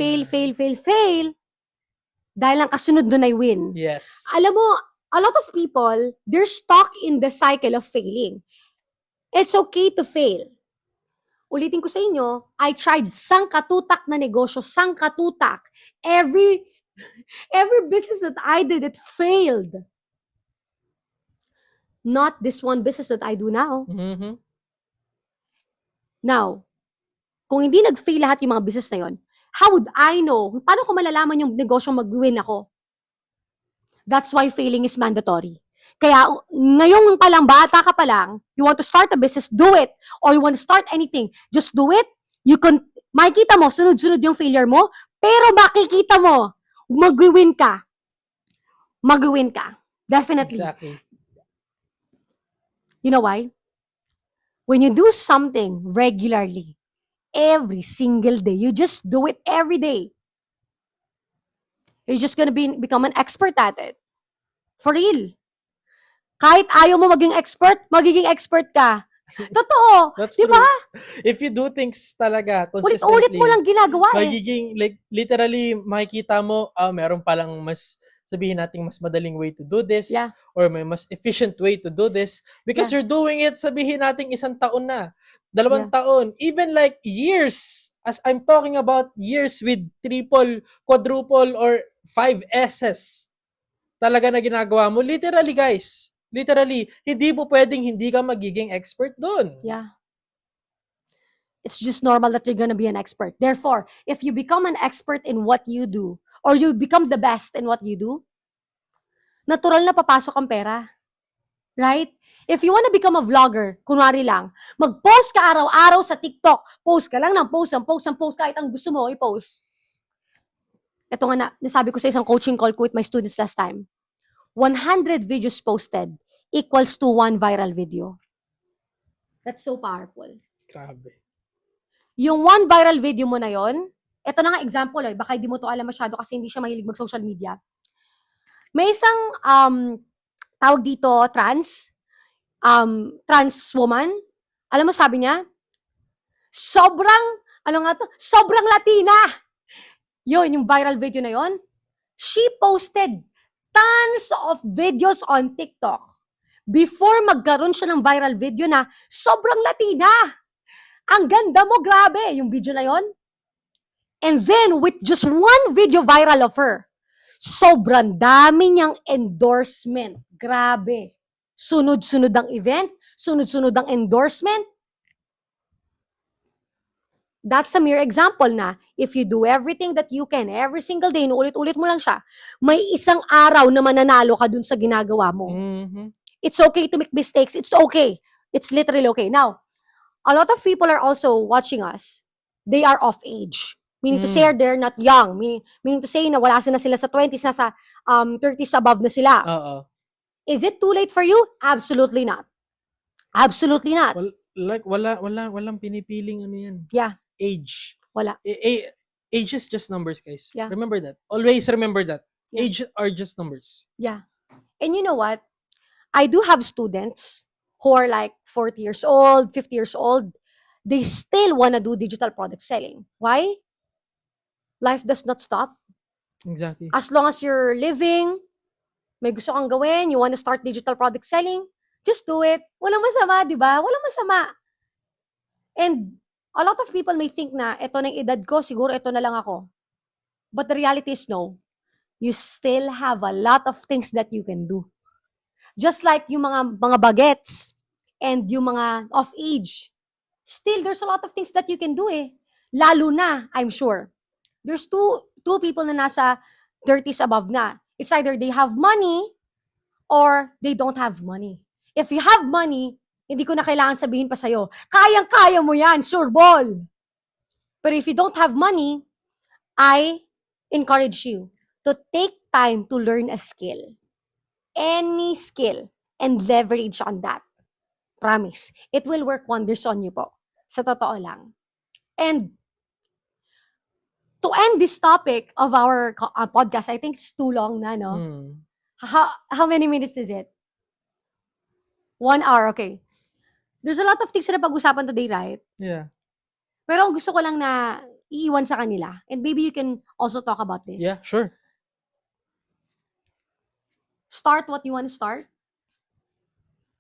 S2: Dahil ang kasunod doon ay win.
S3: Yes.
S2: Alam mo, a lot of people, they're stuck in the cycle of failing. It's okay to fail. Ulitin ko sa inyo, I tried sangkatutak na negosyo, sangkatutak. Every business that I did, it failed. Not this one business that I do now.
S3: Mm-hmm.
S2: Now, kung hindi nag-fail lahat yung mga business na yon, how would I know? Paano ko malalaman yung negosyo mag-win ako? That's why failing is mandatory. Kaya, ngayong palang, bata ka pa lang, you want to start a business, do it. Or you want to start anything, just do it. Makikita mo, sunod-sunod yung failure mo, pero makikita mo, mag-win ka. Mag-win ka. Definitely.
S3: Exactly.
S2: You know why? When you do something regularly, every single day, you just do it every day, you're just gonna become an expert at it. For real. Kahit ayaw mo maging expert ka. Totoo.
S3: That's
S2: Di
S3: true.
S2: ba?
S3: If you do things talaga consistently,
S2: Ulit-ulit mo lang ginagawa eh.
S3: magiging, like, literally, makikita mo, meron palang mas, sabihin natin, mas madaling way to do this,
S2: Yeah.
S3: or may mas efficient way to do this, because you're doing it, sabihin natin, 1 taon na, 2 taon, even like years, as I'm talking about years with triple, quadruple, or 5 S's, talaga na ginagawa mo, literally guys, hindi mo pwedeng hindi ka magiging expert doon.
S2: Yeah. It's just normal that you're gonna be an expert. Therefore, if you become an expert in what you do, or you become the best in what you do, natural na papasok ang pera. Right? If you wanna become a vlogger, kunwari lang, mag-post ka araw-araw sa TikTok, post ka lang ng post, kahit ang gusto mo, i-post. Ito nga nasabi ko sa isang coaching call ko with my students last time. 100 videos posted equals to 1 viral video. That's so powerful.
S3: Grabe.
S2: Yung 1 viral video mo na yon, ito na nga example, baka hindi mo to alam masyado kasi hindi siya mahilig mag-social media. May isang, tawag dito, trans woman. Alam mo, sabi niya, sobrang Latina. Yun, yung viral video na yon. She posted tons of videos on TikTok before magkaroon siya ng viral video na sobrang Latina. Ang ganda mo, grabe, yung video na yon. And then, with just 1 video viral of her, sobrang dami niyang endorsement. Grabe. Sunod-sunod ang event, sunod-sunod ang endorsement. That's a mere example na if you do everything that you can every single day, ulit-ulit mo lang siya, may isang araw na mananalo ka dun sa ginagawa mo.
S3: Mm-hmm.
S2: It's okay to make mistakes. It's okay. It's literally okay. Now, a lot of people are also watching us. They are of age. Meaning to say they're not young. Meaning to say na wala na sila sa 20s, nasa 30s above na sila.
S3: Oo.
S2: Is it too late for you? Absolutely not. Absolutely not.
S3: Walang pinipiling ano yan.
S2: Yeah.
S3: Age.
S2: Wala.
S3: Age is just numbers, guys.
S2: Yeah.
S3: Remember that. Always remember that.
S2: Yeah.
S3: Age are just numbers.
S2: Yeah. And you know what? I do have students who are like 40 years old, 50 years old. They still want to do digital product selling. Why? Life does not stop.
S3: Exactly.
S2: As long as you're living, may gusto kang gawin, you want to start digital product selling, just do it. Walang masama, di ba? Walang masama. And a lot of people may think na, eto na yung edad ko, siguro eto na lang ako. But the reality is no. You still have a lot of things that you can do. Just like yung mga bagets and yung mga of age, still there's a lot of things that you can do eh. Lalo na, I'm sure. There's two people na nasa 30s above na. It's either they have money or they don't have money. If you have money, hindi ko na kailangan sabihin pa sa'yo, kayang-kaya mo yan, sure ball. But if you don't have money, I encourage you to take time to learn a skill. Any skill and leverage on that. Promise. It will work wonders on you po. Sa totoo lang. And to end this topic of our podcast, I think it's too long na, no? How many minutes is it? 1 hour, okay. There's a lot of things na pag-usapan today, right?
S3: Yeah.
S2: Pero ang gusto ko lang na iiwan sa kanila, and maybe you can also talk about this.
S3: Yeah, sure.
S2: Start what you want to start.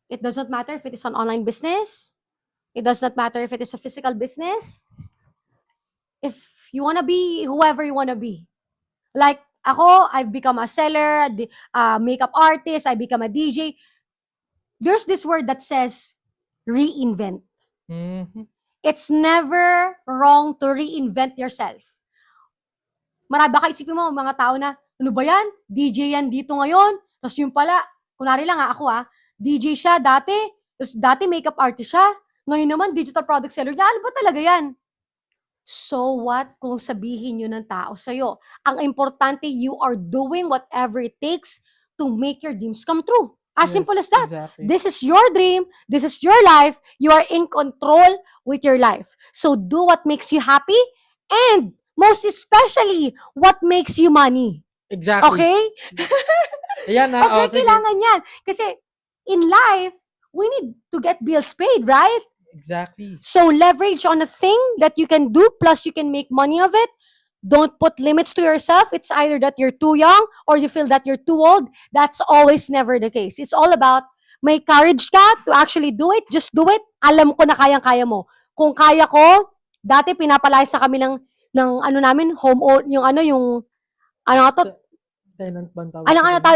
S2: It does not matter if it is an online business. It does not matter if it is a physical business. If you want to be whoever you want to be. Like, ako, I've become a seller, makeup artist, I become a DJ. There's this word that says reinvent.
S3: Mm-hmm.
S2: It's never wrong to reinvent yourself. Baka isipin mo, mga tao na, ano ba yan? DJ yan dito ngayon. Tapos yung pala, kunwari lang ako DJ siya dati. Tapos dati makeup artist siya. Ngayon naman, digital product seller niya. Ano ba talaga yan? So what kung sabihin yun ng tao sa'yo? Ang importante, you are doing whatever it takes to make your dreams come true. As simple as that.
S3: Exactly.
S2: This is your dream. This is your life. You are in control with your life. So do what makes you happy and most especially, what makes you money.
S3: Exactly.
S2: Okay?
S3: Ayan na.
S2: Okay, kailangan yan. Kasi in life, we need to get bills paid, right?
S3: Exactly.
S2: So leverage on a thing that you can do, plus you can make money of it. Don't put limits to yourself. It's either that you're too young or you feel that you're too old. That's always never the case. It's all about may courage ka to actually do it. Just do it. Alam ko na kayang-kaya mo. Kung kaya ko, dati pinapalayas na kami ng ano namin,
S3: Tenant ba ang tawag?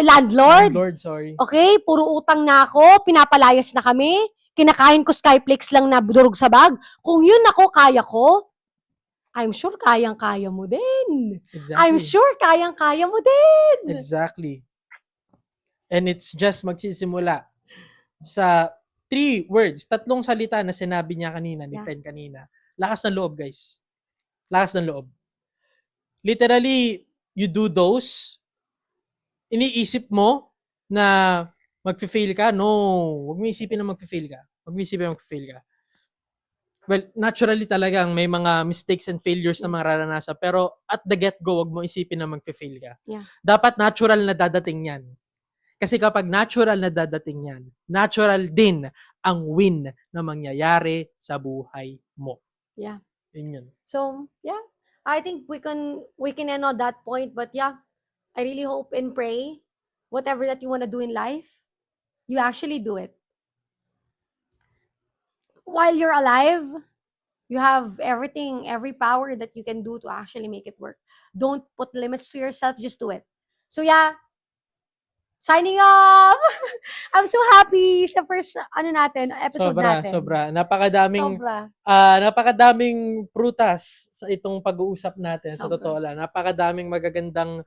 S2: Landlord.
S3: Landlord, sorry.
S2: Okay, puro utang na ako, pinapalayas na kami, kinakain ko Skyflakes lang na durog sa bag. Kung yun ako, kaya ko, I'm sure kayang-kaya mo din.
S3: Exactly.
S2: I'm sure kayang-kaya mo din.
S3: Exactly. And it's just magsisimula sa 3 words, 3 salita na sinabi niya kanina, ni Pen kanina. Lakas ng loob, guys. Lakas ng loob. Literally, you do those, iniisip mo na magfe-fail ka? No. Huwag mo isipin na magfe-fail ka. Huwag mo isipin na magfe-fail ka. Well, naturally talagang may mga mistakes and failures na mararanasan. Pero at the get-go, wag mo isipin na magfe-fail ka.
S2: Yeah.
S3: Dapat natural na dadating yan. Kasi kapag natural na dadating yan, natural din ang win na mangyayari sa buhay mo.
S2: Yeah.
S3: Yun.
S2: So, yeah. I think we can end on that point. But yeah, I really hope and pray whatever that you want to do in life, you actually do it. While you're alive, you have everything, every power that you can do to actually make it work. Don't put limits to yourself, just do it. So yeah, signing off! I'm so happy sa first episode natin.
S3: Sobra. Napakadaming prutas sa itong pag-uusap natin. Sa totoo lang. Napakadaming magagandang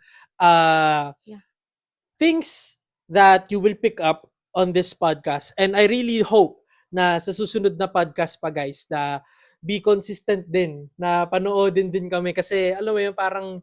S3: things that you will pick up on this podcast. And I really hope na sa susunod na podcast pa guys na be consistent din na panoodin din kami kasi alam mo yun parang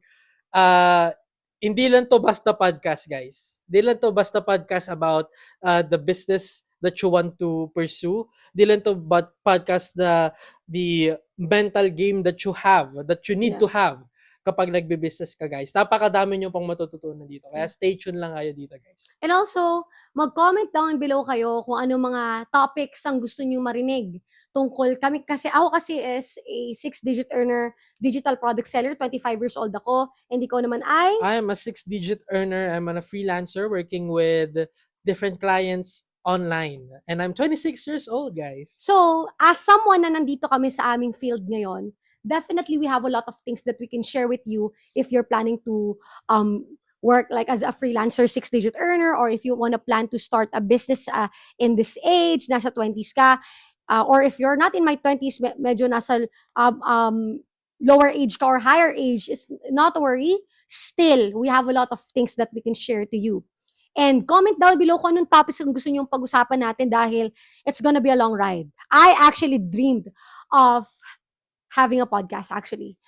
S3: hindi lang to basta podcast guys. Hindi lang to basta podcast about the business that you want to pursue. Hindi lang to podcast the mental game that you have, that you need to have kapag nagbe-business ka guys. Napakadami nyo pang matututunan dito. Kaya stay tuned lang kayo dito guys.
S2: And also, mag-comment down below kayo kung ano mga topics ang gusto niyo marinig tungkol kami. Kasi ako kasi is a 6-digit earner, digital product seller, 25 years old ako. And ikaw naman ay?
S3: I am a 6-digit earner. I'm a freelancer working with different clients online. And I'm 26 years old, guys.
S2: So, as someone na nandito kami sa aming field ngayon, definitely we have a lot of things that we can share with you if you're planning to work like as a freelancer, 6-digit earner, or if you want to plan to start a business in this age, nasa 20s ka, or if you're not in my 20s, medyo nasa lower age ka or higher age, is not to worry. Still, we have a lot of things that we can share to you. And comment down below kung anong topics kung gusto nyo pag-usapan natin dahil it's gonna be a long ride. I actually dreamed of having a podcast actually.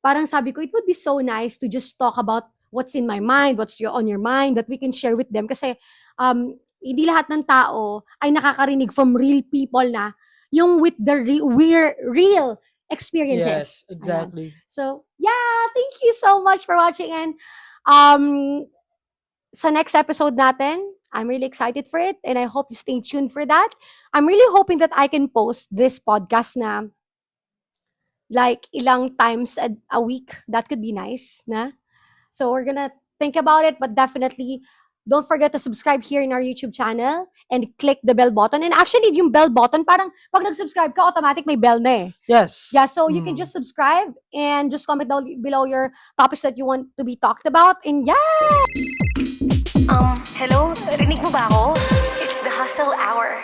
S2: Parang sabi ko, it would be so nice to just talk about what's in my mind, what's on your mind, that we can share with them. Kasi hindi lahat ng tao ay nakakarinig from real people na yung with the real experiences.
S3: Yes, exactly.
S2: Ayan. So, yeah, thank you so much for watching. And sa next episode natin, I'm really excited for it and I hope you stay tuned for that. I'm really hoping that I can post this podcast na like ilang times a week. That could be nice, na? So we're gonna think about it, but definitely don't forget to subscribe here in our YouTube channel and click the bell button. And actually, yung bell button, parang pag nag-subscribe ka, automatic may bell na eh.
S3: Yes.
S2: Yeah, so you can just subscribe and just comment down below your topics that you want to be talked about. And yeah!
S1: Hello? Rinig mo ba ako? It's the Hustle Hour.